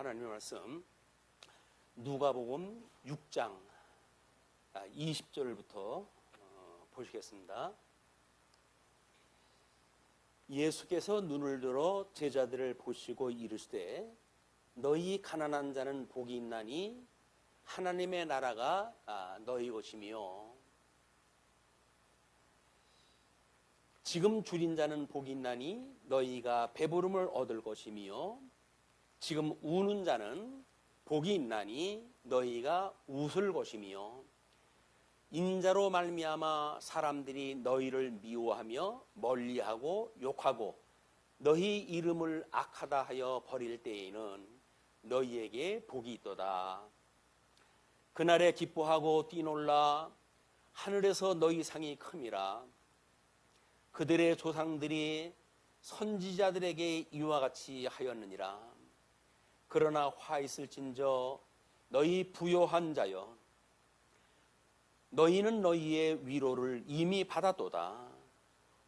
하나님의 말씀 누가복음 6장 20절부터 보시겠습니다. 예수께서 눈을 들어 제자들을 보시고 이르시되 너희 가난한 자는 복이 있나니 하나님의 나라가 너희 것이며 지금 줄인 자는 복이 있나니 너희가 배부름을 얻을 것이며 지금 우는 자는 복이 있나니 너희가 웃을 것이며 인자로 말미암아 사람들이 너희를 미워하며 멀리하고 욕하고 너희 이름을 악하다 하여 버릴 때에는 너희에게 복이 있도다. 그날에 기뻐하고 뛰놀라 하늘에서 너희 상이 큼이라. 그들의 조상들이 선지자들에게 이와 같이 하였느니라. 그러나 화 있을진저 너희 부요한 자여 너희는 너희의 위로를 이미 받았도다.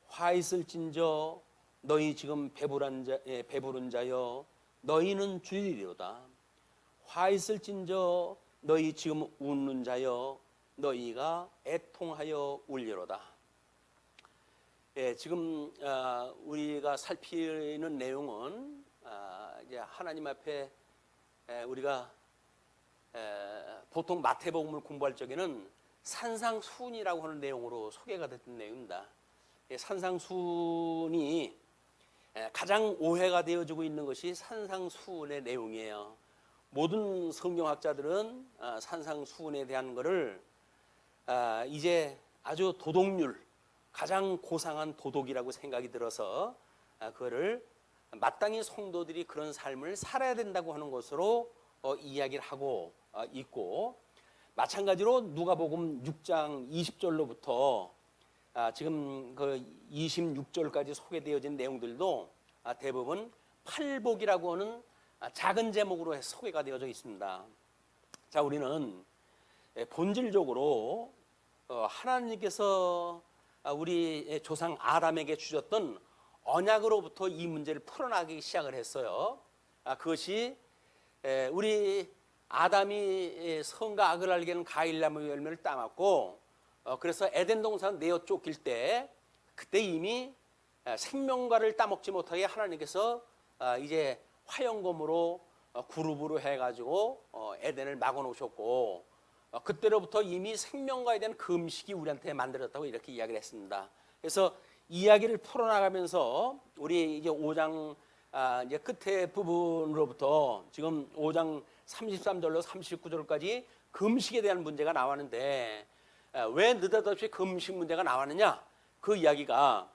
화 있을진저 너희 지금 배부른 자여 너희는 주리로다. 화 있을진저 너희 지금 웃는 자여 너희가 애통하여 울리로다. 지금 우리가 살피는 내용은 이제 하나님 앞에 우리가 보통 마태복음을 공부할 적에는 산상수훈이라고 하는 내용으로 소개가 됐던 내용입니다. 산상수훈이 가장 오해가 되어지고 있는 것이 산상수훈의 내용이에요. 모든 성경학자들은 산상수훈에 대한 것을 이제 아주 도덕률, 가장 고상한 도덕이라고 생각이 들어서 그거를 마땅히 성도들이 그런 삶을 살아야 된다고 하는 것으로 이야기를 하고 있고, 마찬가지로 누가복음 6장 20절로부터 지금 그 26절까지 소개되어진 내용들도 대부분 팔복이라고 하는 작은 제목으로 소개가 되어져 있습니다. 자, 우리는 본질적으로 하나님께서 우리 조상 아담에게 주셨던 언약으로부터 이 문제를 풀어나가기 시작을 했어요. 그것이 우리 아담이 선과 악을 알게 하는 과일나무 열매를 따먹고 그래서 에덴 동산 내어 쫓길 때 그때 이미 생명과를 따먹지 못하게 하나님께서 이제 화영검으로 그룹으로 해가지고 에덴을 막아놓으셨고 그때로부터 이미 생명과에 대한 금식이 우리한테 만들어졌다고 이렇게 이야기를 했습니다. 그래서 이야기를 풀어나가면서 우리 이제 5장 이제 끝에 부분으로부터 지금 5장 33절로 39절까지 금식에 대한 문제가 나왔는데 왜 느닷없이 금식 문제가 나왔느냐? 그 이야기가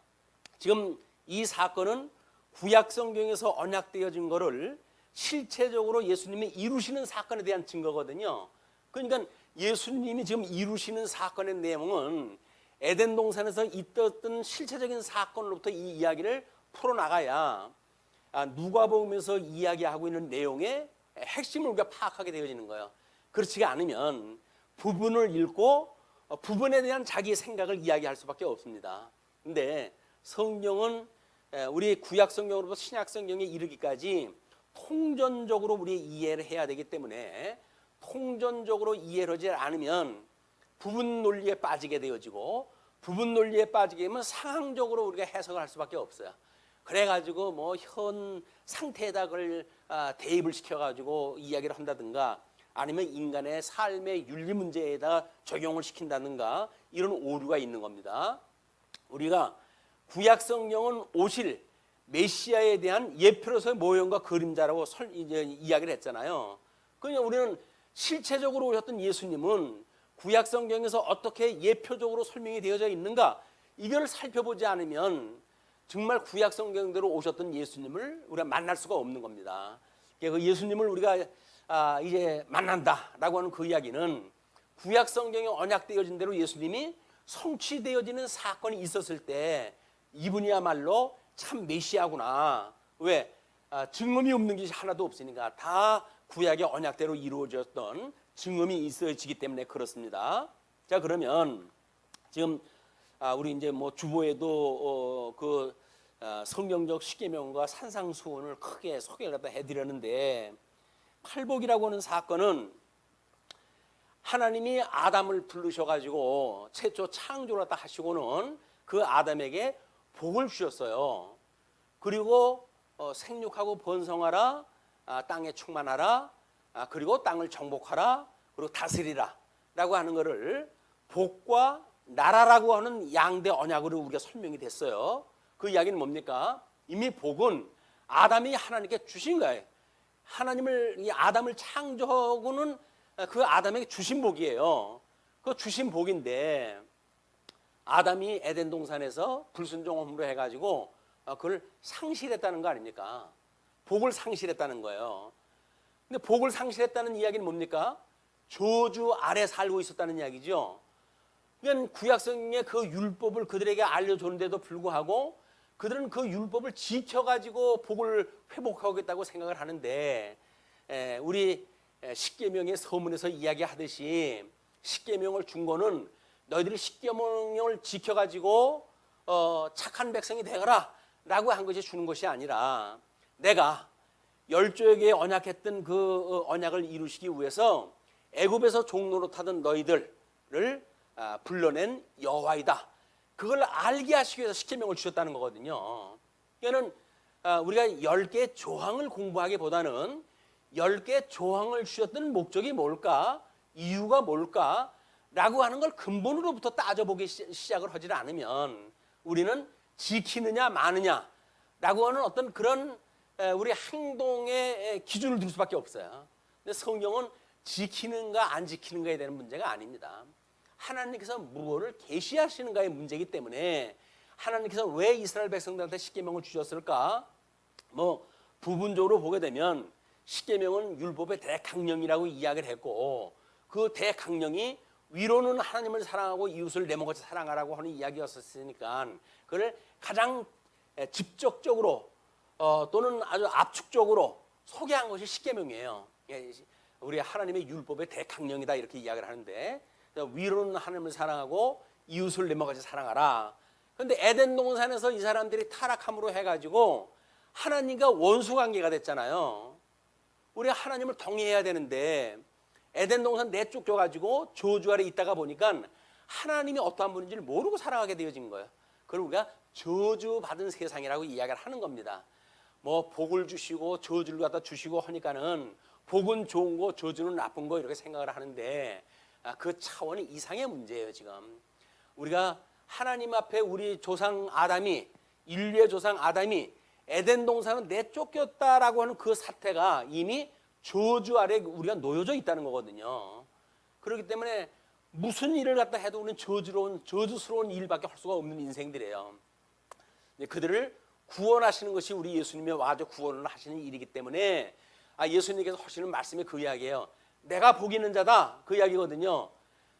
지금 이 사건은 구약 성경에서 언약되어진 것을 실체적으로 예수님이 이루시는 사건에 대한 증거거든요. 그러니까 예수님이 지금 이루시는 사건의 내용은 에덴 동산에서 있었던 실체적인 사건으로부터 이 이야기를 풀어나가야 누가복음에서 이야기하고 있는 내용의 핵심을 우리가 파악하게 되어지는 거예요. 그렇지가 않으면 부분을 읽고 부분에 대한 자기의 생각을 이야기할 수밖에 없습니다. 근데 성경은 우리 구약 성경으로부터 신약 성경에 이르기까지 통전적으로 우리 이해를 해야 되기 때문에 통전적으로 이해를 하지 않으면 부분 논리에 빠지게 되어지고 부분 논리에 빠지게 되면 상황적으로 우리가 해석을 할 수밖에 없어요. 그래가지고 뭐 현 상태에다 그걸 대입을 시켜가지고 이야기를 한다든가 아니면 인간의 삶의 윤리 문제에다 적용을 시킨다든가 이런 오류가 있는 겁니다. 우리가 구약 성경은 오실 메시아에 대한 예표로서의 모형과 그림자라고 이제 이야기를 했잖아요. 그러니까 우리는 실체적으로 오셨던 예수님은 구약 성경에서 어떻게 예표적으로 설명이 되어져 있는가 이걸 살펴보지 않으면 정말 구약 성경대로 오셨던 예수님을 우리가 만날 수가 없는 겁니다. 그 예수님을 우리가 이제 만난다라고 하는 그 이야기는 구약 성경에 언약되어진 대로 예수님이 성취되어지는 사건이 있었을 때 이분이야말로 참 메시아구나. 왜? 증언이 없는 것이 하나도 없으니까 다 구약의 언약대로 이루어졌던 증언이 있어지기 때문에 그렇습니다. 자, 그러면 지금 우리 이제 뭐 주보에도 성경적 십계명과 산상수훈을 크게 소개를 해드렸는데 팔복이라고 하는 사건은 하나님이 아담을 부르셔가지고 최초 창조를 다 하시고는 그 아담에게 복을 주셨어요. 그리고 생육하고 번성하라, 땅에 충만하라, 그리고 땅을 정복하라, 그리고 다스리라 라고 하는 것을 복과 나라라고 하는 양대 언약으로 우리가 설명이 됐어요. 그 이야기는 뭡니까? 이미 복은 아담이 하나님께 주신 거예요. 이 아담을 창조하고는 그 아담에게 주신 복이에요. 그 주신 복인데 아담이 에덴 동산에서 불순종함으로 해가지고 그걸 상실했다는 거 아닙니까? 복을 상실했다는 거예요. 근데 복을 상실했다는 이야기는 뭡니까? 저주 아래 살고 있었다는 이야기죠. 그러니까 구약성경의 그 율법을 그들에게 알려줬는데도 불구하고 그들은 그 율법을 지켜가지고 복을 회복하겠다고 생각을 하는데 우리 십계명의 서문에서 이야기하듯이 십계명을 준 거는 너희들이 십계명을 지켜가지고 착한 백성이 되거라 라고 한 것이 주는 것이 아니라 내가 열조에게 언약했던 그 언약을 이루시기 위해서 애굽에서 종노릇하던 너희들을 불러낸 여호와이다. 그걸 알게 하시기 위해서 십계명을 주셨다는 거거든요. 그러니까 우리가 10개의 조항을 공부하기보다는 10개의 조항을 주셨던 목적이 뭘까? 이유가 뭘까? 라고 하는 걸 근본으로부터 따져보기 시작을 하지 않으면 우리는 지키느냐 마느냐 라고 하는 어떤 그런 우리 행동의 기준을 둘 수밖에 없어요. 근데 성경은 지키는가 안 지키는가에 대한 문제가 아닙니다. 하나님께서 무엇을 계시하시는가의 문제이기 때문에 하나님께서 왜 이스라엘 백성들한테 십계명을 주셨을까? 부분적으로 보게 되면 십계명은 율법의 대강령이라고 이야기를 했고 그 대강령이 위로는 하나님을 사랑하고 이웃을 내모같이 사랑하라고 하는 이야기였었으니까 그걸 가장 직접적으로 또는 아주 압축적으로 소개한 것이 십계명이에요. 우리 하나님의 율법의 대강령이다 이렇게 이야기를 하는데 위로는 하나님을 사랑하고 이웃을 내모같이 사랑하라. 그런데 에덴 동산에서 이 사람들이 타락함으로 해가지고 하나님과 원수 관계가 됐잖아요. 우리가 하나님을 동의해야 되는데 에덴 동산 내쫓겨가지고 저주 아래 있다가 보니까 하나님이 어떠한 분인지를 모르고 살아가게 되어진 거예요. 그걸 우리가 저주받은 세상이라고 이야기를 하는 겁니다. 복을 주시고 저주를 갖다 주시고 하니까는 복은 좋은 거 저주는 나쁜 거 이렇게 생각을 하는데 그 차원이 이상의 문제예요. 지금 우리가 하나님 앞에 우리 조상 아담이 인류의 조상 아담이 에덴 동산은 내쫓겼다라고 하는 그 사태가 이미 저주 아래 우리가 놓여져 있다는 거거든요. 그렇기 때문에 무슨 일을 갖다 해도 우리는 저주스러운 일밖에 할 수가 없는 인생들이에요. 그들을 구원하시는 것이 우리 예수님의 와서 구원을 하시는 일이기 때문에 예수님께서 하시는 말씀이 그 이야기예요. 내가 복 있는 자다 그 이야기거든요.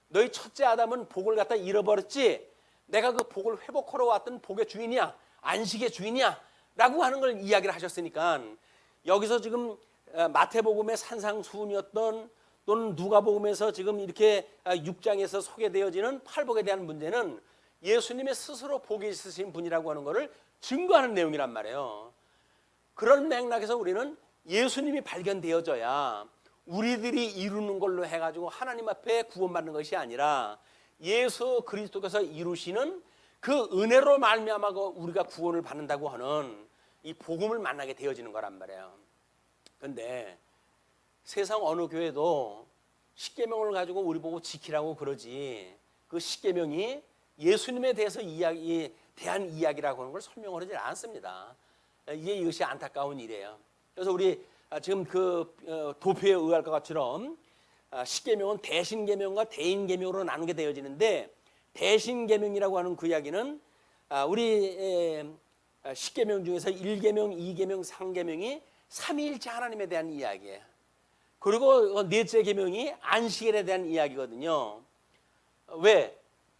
너희 첫째 아담은 복을 갖다 잃어버렸지 내가 그 복을 회복하러 왔던 복의 주인이야 안식의 주인이야 라고 하는 걸 이야기를 하셨으니까 여기서 지금 마태복음의 산상수훈이었던 또는 누가복음에서 지금 이렇게 6장에서 소개되어지는 팔복에 대한 문제는 예수님의 스스로 복이 있으신 분이라고 하는 것을 증거하는 내용이란 말이에요. 그런 맥락에서 우리는 예수님이 발견되어져야 우리들이 이루는 걸로 해가지고 하나님 앞에 구원받는 것이 아니라 예수 그리스도께서 이루시는 그 은혜로 말미암아 우리가 구원을 받는다고 하는 이 복음을 만나게 되어지는 거란 말이에요. 그런데 세상 어느 교회도 십계명을 가지고 우리 보고 지키라고 그러지 그 십계명이 예수님에 대해서 대한 이야기라고 하는 걸 설명을 하지 않습니다. 이것이 안타까운 일이에요. 그래서 우리 지금 그 도표에 의할 것 것처럼 십계명은 대신계명과 대인계명으로 나누게 되어지는데 대신계명이라고 하는 그 이야기는 우리 십계명 중에서 1계명, 2계명, 3계명이 삼위일체 하나님에 대한 이야기예요. 그리고 넷째 계명이 안식일에 대한 이야기거든요. 왜?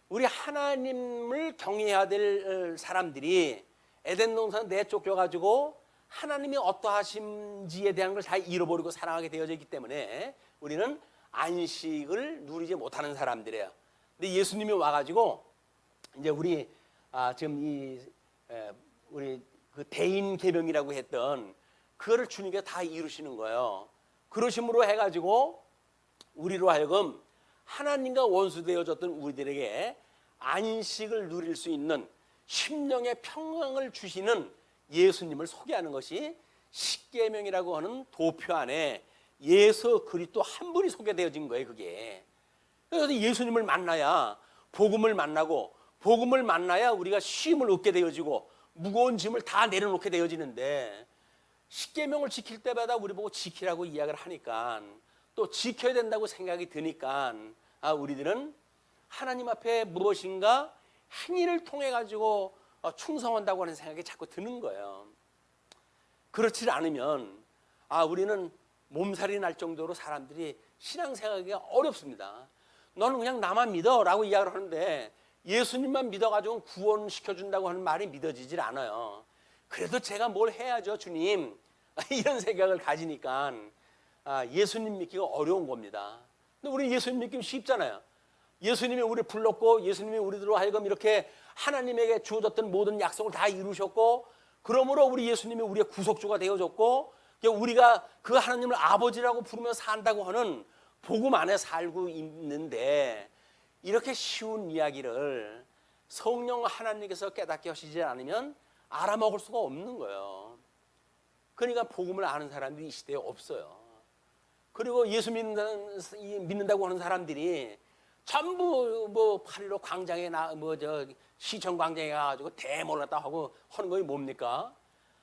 우리 하나님을 경외해야 될 사람들이 에덴 동산 내쫓겨가지고 하나님이 어떠하신지에 대한 걸 잘 잃어버리고 살아가게 되어져 있기 때문에 우리는 안식을 누리지 못하는 사람들이에요. 근데 예수님이 와가지고 이제 우리 지금 우리 그 대인 계명이라고 했던 그거를 주님께서 다 이루시는 거예요. 그러심으로 해가지고 우리로 하여금 하나님과 원수되어졌던 우리들에게 안식을 누릴 수 있는 심령의 평강을 주시는 예수님을 소개하는 것이 십계명이라고 하는 도표 안에 예수 그리스도 한 분이 소개되어진 거예요. 그게. 그래서 예수님을 만나야 복음을 만나고, 복음을 만나야 우리가 쉼을 얻게 되어지고 무거운 짐을 다 내려놓게 되어지는데, 십계명을 지킬 때마다 우리 보고 지키라고 이야기를 하니까 또 지켜야 된다고 생각이 드니까 우리들은 하나님 앞에 무엇인가 행위를 통해 가지고 충성한다고 하는 생각이 자꾸 드는 거예요. 그렇지 않으면 우리는 몸살이 날 정도로 사람들이 신앙생활하기가 어렵습니다. 너는 그냥 나만 믿어라고 이야기를 하는데 예수님만 믿어가지고 구원시켜준다고 하는 말이 믿어지질 않아요. 그래도 제가 뭘 해야죠, 주님. 이런 생각을 가지니까 예수님 믿기가 어려운 겁니다. 근데 우리 예수님 믿기 쉽잖아요. 예수님이 우리 불렀고, 예수님이 우리들로 하여금 이렇게 하나님에게 주어졌던 모든 약속을 다 이루셨고, 그러므로 우리 예수님이 우리의 구속주가 되어졌고, 우리가 그 하나님을 아버지라고 부르며 산다고 하는 복음 안에 살고 있는데, 이렇게 쉬운 이야기를 성령 하나님께서 깨닫게 하시지 않으면 알아먹을 수가 없는 거예요. 그러니까 복음을 아는 사람들이 이 시대에 없어요. 그리고 예수 믿는다고 하는 사람들이 전부 뭐 8.15 광장에 시청 광장에 가가지고 대모였다 하고 하는 것이 뭡니까?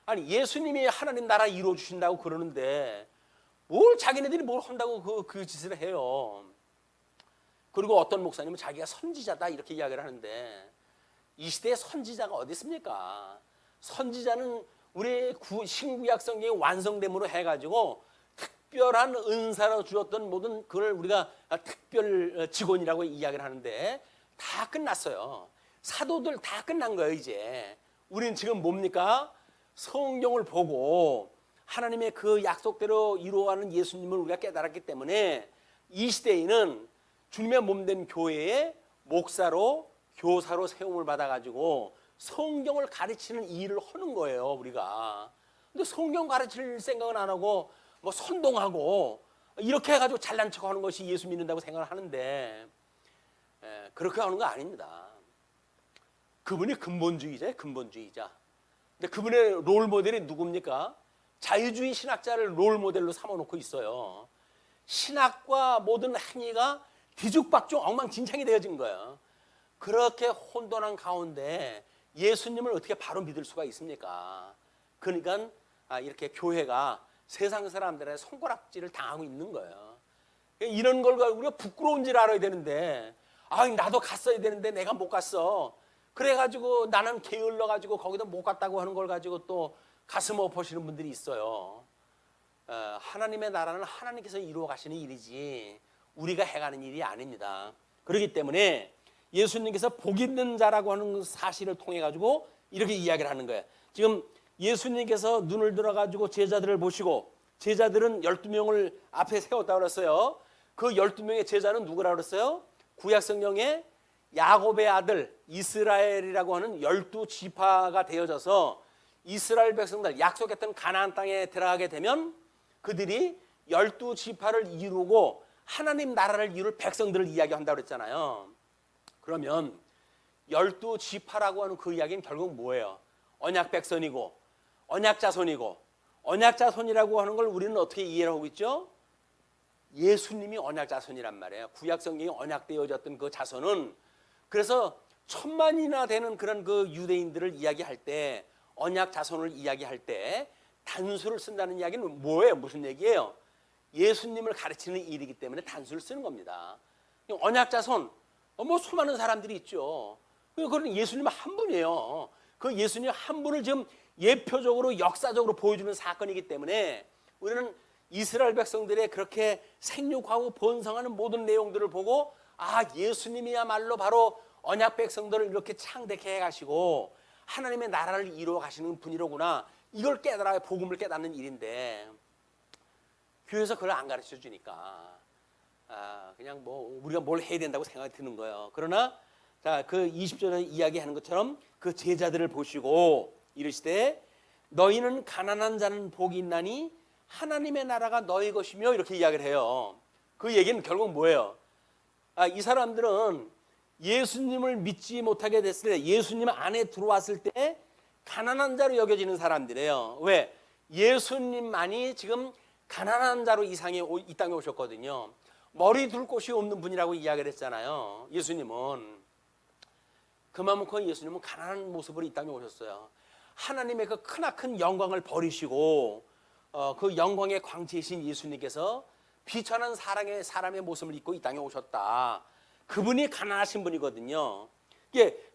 아니, 예수님이 하나님 나라 이루어 주신다고 그러는데 뭘 자기네들이 뭘 한다고 그 짓을 해요. 그리고 어떤 목사님은 자기가 선지자다 이렇게 이야기를 하는데, 이 시대에 선지자가 어디 있습니까? 선지자는 우리 신구약 성경이 완성됨으로 해가지고 특별한 은사로 주었던 모든 그걸 우리가 특별 직원이라고 이야기를 하는데 다 끝났어요. 사도들 다 끝난 거예요. 이제 우리는 지금 뭡니까? 성경을 보고 하나님의 그 약속대로 이루어가는 예수님을 우리가 깨달았기 때문에 이 시대에는 주님의 몸된 교회의 목사로, 교사로 세움을 받아가지고 성경을 가르치는 일을 하는 거예요, 우리가. 근데 성경 가르칠 생각은 안 하고 뭐 선동하고 이렇게 해가지고 잘난 척하는 것이 예수 믿는다고 생각을 하는데, 그렇게 하는 거 아닙니다. 그분이 근본주의자예요, 근본주의자. 근데 그분의 롤 모델이 누굽니까? 자유주의 신학자를 롤 모델로 삼아놓고 있어요. 신학과 모든 행위가 뒤죽박죽 엉망진창이 되어진 거예요. 그렇게 혼돈한 가운데 예수님을 어떻게 바로 믿을 수가 있습니까? 그러니까 이렇게 교회가 세상 사람들의 손가락질을 당하고 있는 거예요. 이런 걸 우리가 부끄러운 줄 알아야 되는데, 나도 갔어야 되는데 내가 못 갔어. 그래가지고 나는 게을러가지고 거기도 못 갔다고 하는 걸 가지고 또 가슴 엎으시는 분들이 있어요. 하나님의 나라는 하나님께서 이루어 가시는 일이지 우리가 해가는 일이 아닙니다. 그렇기 때문에 예수님께서 복 있는 자라고 하는 사실을 통해 가지고 이렇게 이야기를 하는 거예요. 지금 예수님께서 눈을 들어가지고 제자들을 보시고, 제자들은 12명을 앞에 세웠다고 그랬어요. 그 12명의 제자는 누구라고 그랬어요? 구약 성경에 야곱의 아들 이스라엘이라고 하는 12지파가 되어져서 이스라엘 백성들 약속했던 가나안 땅에 들어가게 되면 그들이 12지파를 이루고 하나님 나라를 이룰 백성들을 이야기한다고 그랬잖아요. 그러면 12지파라고 하는 그 이야기는 결국 뭐예요? 언약 백성이고 언약 자손이고, 언약 자손이라고 하는 걸 우리는 어떻게 이해를 하고 있죠? 예수님이 언약 자손이란 말이에요. 구약 성경이 언약되어졌던 그 자손은, 그래서 1000만이나 되는 그런 그 유대인들을 이야기할 때, 언약 자손을 이야기할 때 단수를 쓴다는 이야기는 뭐예요? 무슨 얘기예요? 예수님을 가르치는 일이기 때문에 단수를 쓰는 겁니다. 언약 자손, 뭐 수많은 사람들이 있죠. 그건 예수님 한 분이에요. 그 예수님 한 분을 지금 예표적으로 역사적으로 보여주는 사건이기 때문에 우리는 이스라엘 백성들의 그렇게 생육하고 번성하는 모든 내용들을 보고, 예수님이야말로 바로 언약 백성들을 이렇게 창대케 해가시고 하나님의 나라를 이루어 가시는 분이로구나, 이걸 깨달아야 복음을 깨닫는 일인데, 교회에서 그걸 안 가르쳐 주니까 그냥 뭐 우리가 뭘 해야 된다고 생각이 드는 거예요. 그러나 그 20절에 이야기하는 것처럼 그 제자들을 보시고 이르시되, 너희는 가난한 자는 복이 있나니 하나님의 나라가 너희 것이며 이렇게 이야기를 해요. 그 얘기는 결국 뭐예요? 이 사람들은 예수님을 믿지 못하게 됐을 때, 예수님 안에 들어왔을 때 가난한 자로 여겨지는 사람들이에요. 왜? 예수님만이 지금 가난한 자로 이 땅에 오셨거든요. 머리 둘 곳이 없는 분이라고 이야기를 했잖아요. 예수님은. 그만큼 예수님은 가난한 모습으로 이 땅에 오셨어요. 하나님의 그 크나큰 영광을 버리시고 그 영광의 광채이신 예수님께서 비천한 사람의 모습을 입고 이 땅에 오셨다. 그분이 가난하신 분이거든요.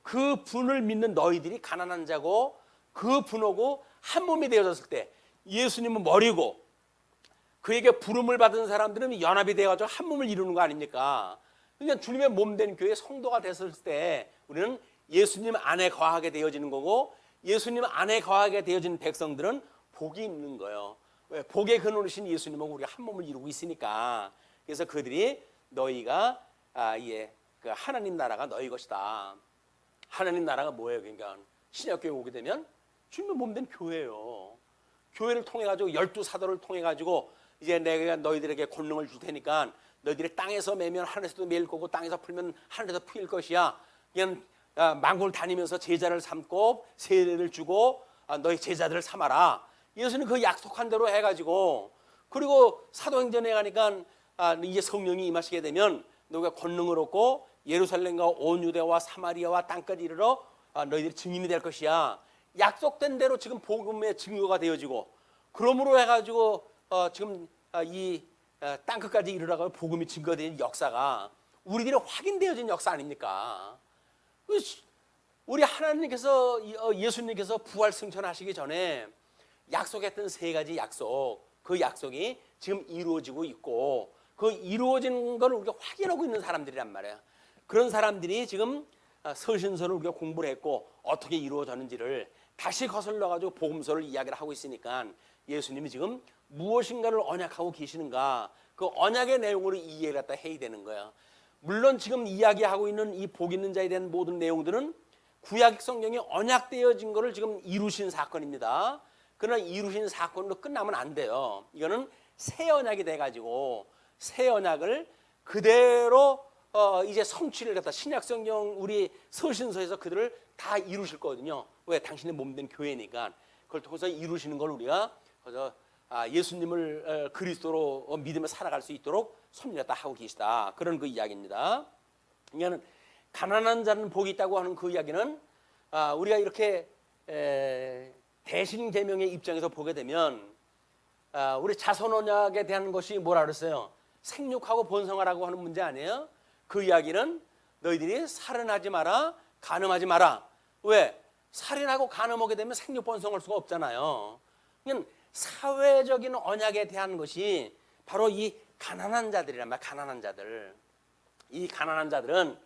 그 분을 믿는 너희들이 가난한 자고 그 분하고 한 몸이 되어졌을 때 예수님은 머리고 그에게 부름을 받은 사람들은 연합이 되어가지고 한 몸을 이루는 거 아닙니까? 그러니까 주님의 몸된 교회 성도가 됐을 때 우리는 예수님 안에 거하게 되어지는 거고 예수님 안에 거하게 되어진 백성들은 복이 있는 거예요. 왜? 복의 근원이신 예수님은 우리가 한 몸을 이루고 있으니까. 그래서 그들이 너희가 그 하나님 나라가 너희 것이다. 하나님 나라가 뭐예요? 그러니까 신약교회 오게 되면 주님의 몸된 교회예요. 교회를 통해 가지고 12사도를 통해 가지고 이제 내가 너희들에게 권능을 줄 테니까 너희들이 땅에서 매면 하늘에서도 매일 거고 땅에서 풀면 하늘에서 풀릴 것이야. 그냥 만국을 다니면서 제자를 삼고 세례를 주고 너희 제자들을 삼아라. 예수는 그 약속한 대로 해가지고 그리고 사도행전에 가니까 이제 성령이 임하시게 되면 너희가 권능을 얻고 예루살렘과 온 유대와 사마리아와 땅까지 이르러 너희들이 증인이 될 것이야. 약속된 대로 지금 복음의 증거가 되어지고 그러므로 해가지고 지금 이 땅끝까지 이르러가고 복음이 증거되는 역사가 우리들이 확인되어진 역사 아닙니까? 우리 하나님께서 예수님께서 부활 승천하시기 전에 약속했던 세 가지 약속, 그 약속이 지금 이루어지고 있고 그 이루어진 걸 우리가 확인하고 있는 사람들이란 말이에요. 그런 사람들이 지금 서신서를 우리가 공부를 했고 어떻게 이루어졌는지를 다시 거슬러 가지고 복음서를 이야기를 하고 있으니까 예수님이 지금 무엇인가를 언약하고 계시는가, 그 언약의 내용으로 이해를 갖다 해야 되는 거예요. 물론 지금 이야기하고 있는 이 복 있는 자에 대한 모든 내용들은 구약 성경에 언약되어진 것을 지금 이루신 사건입니다. 그러나 이루신 사건으로 끝나면 안 돼요. 이거는 새 언약이 돼가지고 새 언약을 그대로 이제 성취를 갖다 신약 성경 우리 서신서에서 그들을 다 이루실 거거든요. 왜? 당신의 몸된 교회니까. 그걸 통해서 이루시는 걸 우리가 그래서 예수님을 그리스도로 믿으며 살아갈 수 있도록 섭리했다 하고 계시다. 그런 그 이야기입니다. 그러니까 가난한 자는 복이 있다고 하는 그 이야기는 우리가 이렇게 대신 계명의 입장에서 보게 되면 우리 자손 언약에 대한 것이 뭐라 그랬어요? 생육하고 번성하라고 하는 문제 아니에요? 그 이야기는 너희들이 살인하지 마라, 간음하지 마라. 왜? 살인하고 간음하게 되면 생육 번성할 수가 없잖아요. 그러니까 사회적인 언약에 대한 것이 바로 이 가난한 자들이란 말이야. 가난한 자들. 이 가난한 자들은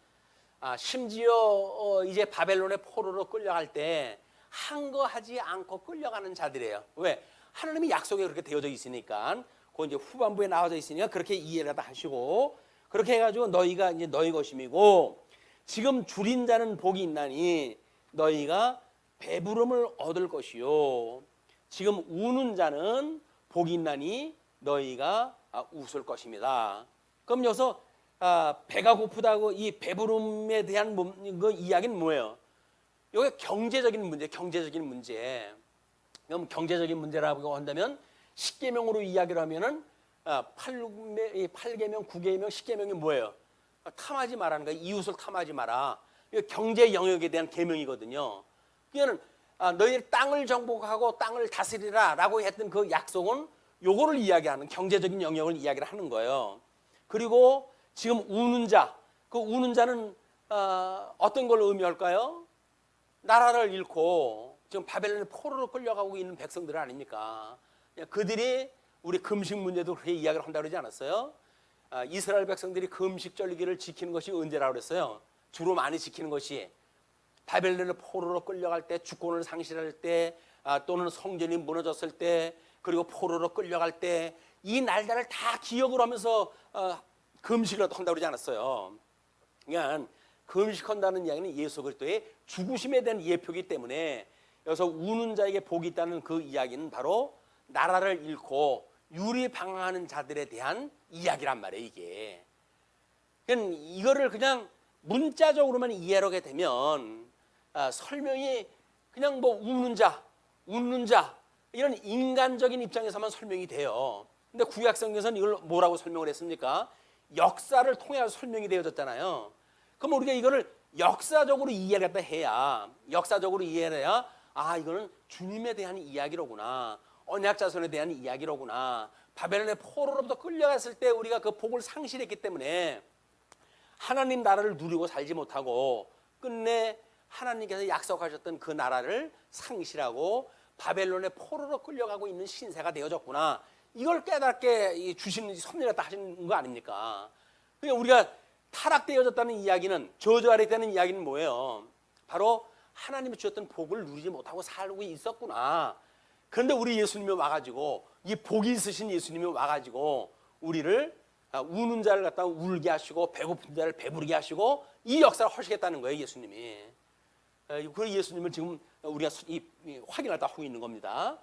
심지어 이제 바벨론의 포로로 끌려갈 때 항거하지 않고 끌려가는 자들이에요. 왜? 하나님이 약속에 그렇게 되어져 있으니까 그 이제 후반부에 나와져 있으니까 그렇게 이해를 다 하시고 그렇게 해가지고 너희가 이제 너희 것임이고 지금 줄인 자는 복이 있나니 너희가 배부름을 얻을 것이요. 지금 우는 자는 복이 있나니 너희가 웃을 것입니다. 그럼 여기서 배가 고프다고 이 배부름에 대한 그 이야기는 뭐예요? 이게 경제적인 문제, 경제적인 문제. 그럼 경제적인 문제라고 한다면 10계명으로 이야기를 하면은 8계명, 9계명, 10계명이 뭐예요? 탐하지 말라는 거예요. 이웃을 탐하지 마라. 이거 경제 영역에 대한 계명이거든요. 그러니까 너희들 땅을 정복하고 땅을 다스리라라고 했던 그 약속은 요거를 이야기하는 경제적인 영역을 이야기를 하는 거예요. 그리고 지금 우는 자, 그 우는 자는 어떤 걸 의미할까요? 나라를 잃고 지금 바벨론의 포로로 끌려가고 있는 백성들 아닙니까? 그들이 우리 금식 문제도 그렇게 이야기를 한다고 그러지 않았어요? 이스라엘 백성들이 금식 절기를 지키는 것이 언제라고 그랬어요? 주로 많이 지키는 것이 바벨론의 포로로 끌려갈 때, 주권을 상실할 때, 또는 성전이 무너졌을 때, 그리고 포로로 끌려갈 때 이 날짜를 다 기억을 하면서 금식을 한다고 그러지 않았어요? 그러니까 금식한다는 이야기는 예수 그리스도의 죽으심에 대한 예표이기 때문에 여기서 우는 자에게 복이 있다는 그 이야기는 바로 나라를 잃고 유리방황하는 자들에 대한 이야기란 말이에요, 이게. 그냥 이거를 그냥 문자적으로만 이해하게 되면 설명이 그냥 뭐 웃는 자 이런 인간적인 입장에서만 설명이 돼요. 근데 구약성경에서는 이걸 뭐라고 설명을 했습니까? 역사를 통해서 설명이 되어졌잖아요. 그럼 우리가 이거를 역사적으로 이해를 갖다 해야, 역사적으로 이해를 해야 이거는 주님에 대한 이야기로구나, 언약 자손에 대한 이야기로구나. 바벨론의 포로로부터 끌려갔을 때 우리가 그 복을 상실했기 때문에 하나님 나라를 누리고 살지 못하고 끝내 하나님께서 약속하셨던 그 나라를 상실하고 바벨론의 포로로 끌려가고 있는 신세가 되어졌구나. 이걸 깨닫게 주신 섭리가 다 하신 거 아닙니까? 그러니까 우리가 타락되어졌다는 이야기는, 저주 아래 있다는 이야기는 뭐예요? 바로 하나님이 주셨던 복을 누리지 못하고 살고 있었구나. 그런데 우리 예수님이 와가지고, 이 복이 있으신 예수님이 와가지고 우리를 우는 자를 갖다 울게 하시고 배고픈 자를 배부르게 하시고 이 역사를 하시겠다는 거예요, 예수님이. 그 예수님을 지금 우리가 확인하다 하고 있는 겁니다.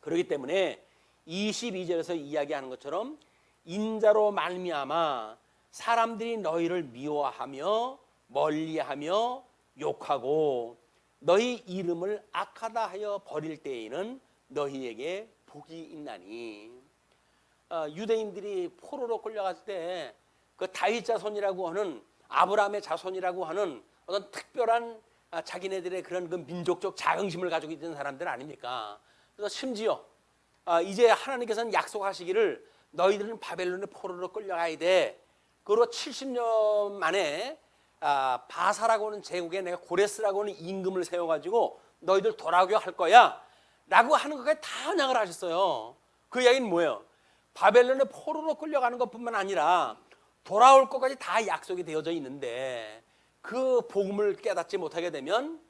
그렇기 때문에 22절에서 이야기하는 것처럼 인자로 말미암아 사람들이 너희를 미워하며 멀리하며 욕하고 너희 이름을 악하다 하여 버릴 때에는 너희에게 복이 있나니. 유대인들이 포로로 끌려갔을 때 그 다윗 자손이라고 하는, 아브라함의 자손이라고 하는 어떤 특별한 자기네들의 그런 그 민족적 자긍심을 가지고 있는 사람들 아닙니까? 그래서 심지어 이제 하나님께서는 약속하시기를 너희들은 바벨론의 포로로 끌려가야 돼. 그리고 70년 만에 바사라고 하는 제국에 내가 고레스라고 하는 임금을 세워가지고 너희들 돌아오게 할 거야 라고 하는 것까지 다 언약을 하셨어요. 그 이야기는 뭐예요? 바벨론의 포로로 끌려가는 것뿐만 아니라 돌아올 것까지 다 약속이 되어져 있는데 그 복음을 깨닫지 못하게 되면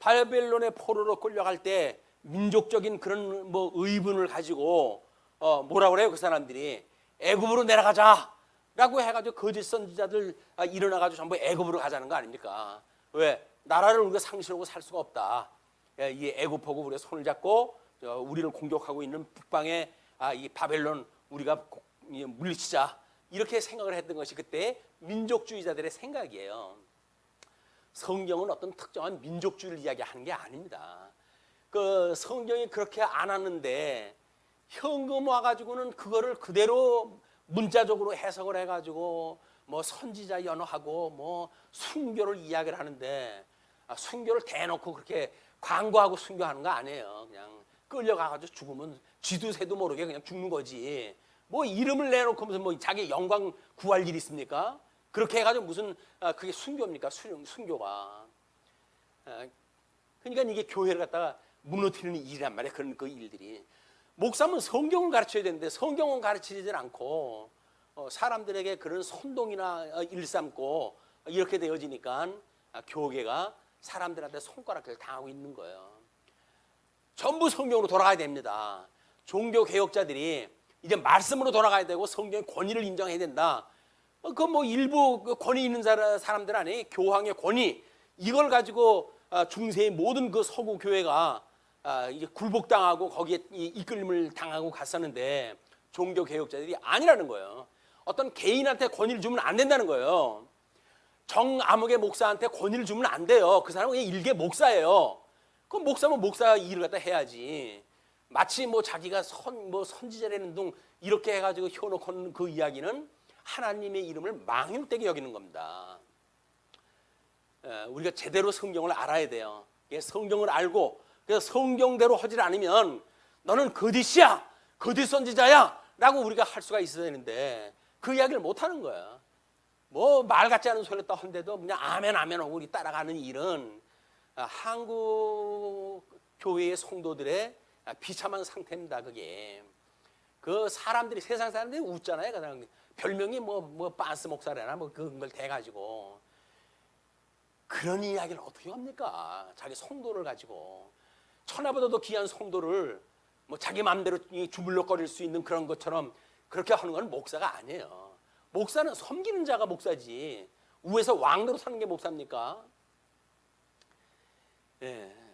바벨론의 포로로 끌려갈 때 민족적인 그런 뭐 의분을 가지고 뭐라고 그래요? 그 사람들이 애굽으로 내려가자라고 해가지고 거짓 선지자들 일어나가지고 전부 애굽으로 가자는 거 아닙니까? 왜? 나라를 우리가 상실하고 살 수가 없다. 이 애굽하고 우리가 손을 잡고 우리를 공격하고 있는 북방의 이 바벨론 우리가 물리치자, 이렇게 생각을 했던 것이 그때 민족주의자들의 생각이에요. 성경은 어떤 특정한 민족주의를 이야기하는 게 아닙니다. 그 성경이 그렇게 안 하는데 현금 와가지고는 그거를 그대로 문자적으로 해석을 해가지고 뭐 선지자 연호하고 뭐 순교를 이야기를 하는데 순교를 대놓고 그렇게 광고하고 순교하는 거 아니에요. 그냥 끌려가가지고 죽으면 쥐도 새도 모르게 그냥 죽는 거지. 뭐 이름을 내놓고 무슨 뭐 자기 영광 구할 일이 있습니까? 그렇게 해가지고 무슨 그게 순교입니까? 순교가. 그러니까 이게 교회를 갖다가 무너뜨리는 일이란 말이에요. 그런 그 일들이. 목사는 성경을 가르쳐야 되는데 성경은 가르치지 않고 사람들에게 그런 선동이나 일삼고 이렇게 되어지니까 교계가 사람들한테 손가락질 당하고 있는 거예요. 전부 성경으로 돌아가야 됩니다. 종교 개혁자들이 이제 말씀으로 돌아가야 되고 성경의 권위를 인정해야 된다. 그 뭐 일부 권위 있는 사람들 아니, 교황의 권위, 이걸 가지고 중세의 모든 그 서구 교회가 이제 굴복당하고 거기에 이끌림을 당하고 갔었는데 종교 개혁자들이 아니라는 거예요. 어떤 개인한테 권위를 주면 안 된다는 거예요. 정아무개 목사한테 권위를 주면 안 돼요. 그 사람은 그냥 일개 목사예요. 그 목사면 목사 일을 갖다 해야지. 마치 뭐 자기가 선지자라는 둥 이렇게 해가지고 혀놓고 그 이야기는 하나님의 이름을 망령되게 여기는 겁니다. 우리가 제대로 성경을 알아야 돼요. 성경을 알고 그래서 성경대로 하지 않으면 너는 거짓이야, 거짓 선지자야 라고 우리가 할 수가 있어야 되는데 그 이야기를 못하는 거야. 뭐 말 같지 않은 소리 또 한데도 그냥 아멘 아멘 하고 우리 따라가는 일은 한국 교회의 성도들의 비참한 상태입니다. 그게 그 사람들이, 세상 사람들이 웃잖아요. 그냥 별명이 뭐 빤스 목사래나 뭐 그런 걸 대가지고 그런 이야기를 어떻게 합니까? 자기 성도를 가지고 천하보다도 귀한 성도를 뭐 자기 마음대로 주물럭거릴 수 있는 그런 것처럼 그렇게 하는 건 목사가 아니에요. 목사는 섬기는 자가 목사지 위에서 왕으로 사는 게 목사입니까?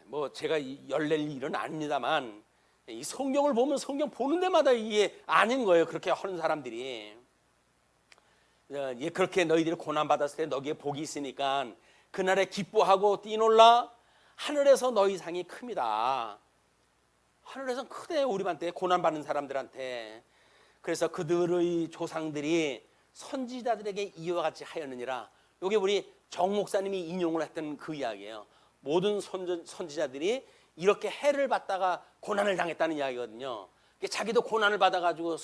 뭐 제가 열낼 일은 아닙니다만 이 성경을 보면 성경 보는 데마다 이게 아닌 거예요. 그렇게 하는 사람들이. 그렇게 너희들이 고난받았을 때 너희에 복이 있으니까 그날에 기뻐하고 뛰놀라. 하늘에서 너희 상이 큽니다. 하늘에서는 크대, 우리한테 고난받는 사람들한테. 그래서 그들의 조상들이 선지자들에게 이와 같이 하였느니라. 이게 우리 정 목사님이 인용을 했던 그 이야기예요. 모든 선지자들이 이렇게 해를 받다가 고난을 당했다는 이야기거든요. 자기도 고난을 받아가지고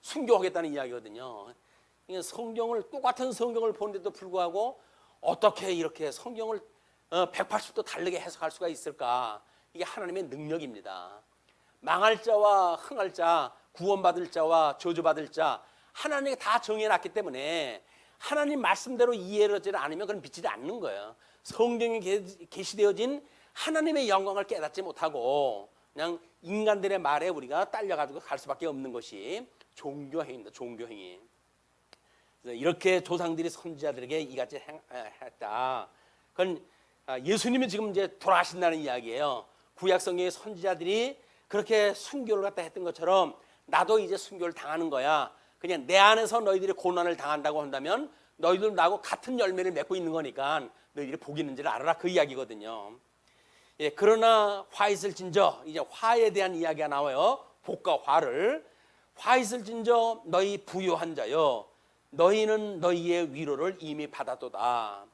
순교하겠다는 이야기거든요. 성경을, 똑같은 성경을 보는데도 불구하고 어떻게 이렇게 성경을 180도 다르게 해석할 수가 있을까? 이게 하나님의 능력입니다. 망할 자와 흥할 자, 구원받을 자와 저주받을 자, 하나님이 다 정해놨기 때문에 하나님 말씀대로 이해하지 않으면 그건 믿지 않는 거예요. 성경에 계시되어진 하나님의 영광을 깨닫지 못하고 그냥 인간들의 말에 우리가 딸려가지고 갈 수밖에 없는 것이 종교행위입니다. 종교행위. 이렇게 조상들이 선지자들에게 이같이 했다. 그건 예수님이 지금 이제 돌아가신다는 이야기예요. 구약성경의 선지자들이 그렇게 순교를 갖다 했던 것처럼 나도 이제 순교를 당하는 거야. 그냥 내 안에서 너희들이 고난을 당한다고 한다면 너희들 나하고 같은 열매를 맺고 있는 거니까 너희들이 복이 있는지를 알아라, 그 이야기거든요. 예, 그러나 화 있을진저, 이제 화에 대한 이야기가 나와요. 복과 화를. 화 있을진저 너희 부요한 자여, 너희는 너희의 위로를 이미 받았도다.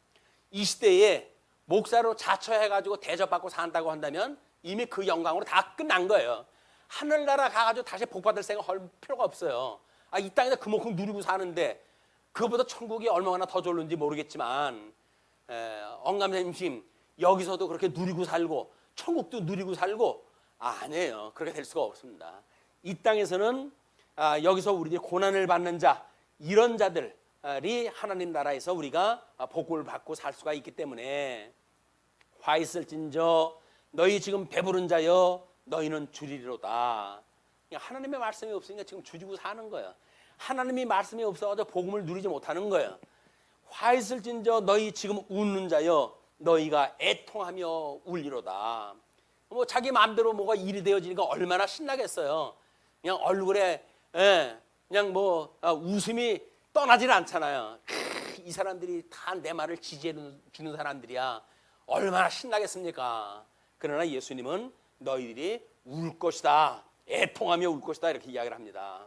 이 시대에 목사로 자처해가지고 대접받고 산다고 한다면 이미 그 영광으로 다 끝난 거예요. 하늘나라 가가지고 다시 복받을 생각 할 필요가 없어요. 이 땅에서 그만큼 누리고 사는데 그거보다 천국이 얼마나 더 좋은지 모르겠지만, 언감생심 여기서도 그렇게 누리고 살고 천국도 누리고 살고 아니에요. 그렇게 될 수가 없습니다. 이 땅에서는 여기서 우리들이 고난을 받는 자, 이런 자들이 하나님 나라에서 우리가 복을 받고 살 수가 있기 때문에 화 있을진저 너희 지금 배부른 자여 너희는 주리로다. 하나님의 말씀이 없으니까 지금 주지고 사는 거예요. 하나님이 말씀이 없어서 복음을 누리지 못하는 거예요. 화 있을진저 너희 지금 웃는 자여 너희가 애통하며 울리로다. 뭐 자기 마음대로 뭐가 일이 되어지니까 얼마나 신나겠어요. 그냥 얼굴에 그냥 뭐 웃음이 떠나질 않잖아요. 이 사람들이 다 내 말을 지지해 주는 사람들이야. 얼마나 신나겠습니까? 그러나 예수님은 너희들이 울 것이다, 애통하며 울 것이다, 이렇게 이야기를 합니다.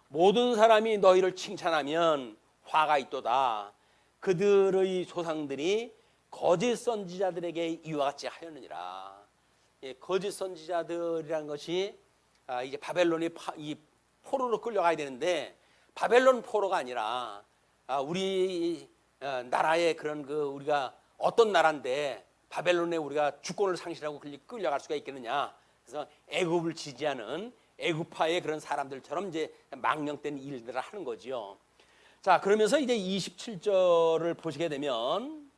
모든 사람이 너희를 칭찬하면 화가 있도다. 그들의 조상들이 거짓 선지자들에게 이와 같이 하였느니라. 거짓 선지자들이라는 것이 이제 바벨론이 이 포로로 끌려가야 되는데, 바벨론 포로가 아니라 우리 나라의 그런 우리가 어떤 나라인데 바벨론에 우리가 주권을 상실하고 끌려갈 수가 있겠느냐. 그래서 애굽을 지지하는 애굽파의 그런 사람들처럼 이제 망령된 일들을 하는 거지요. 자, 그러면서 이제 27절을 보시게 되면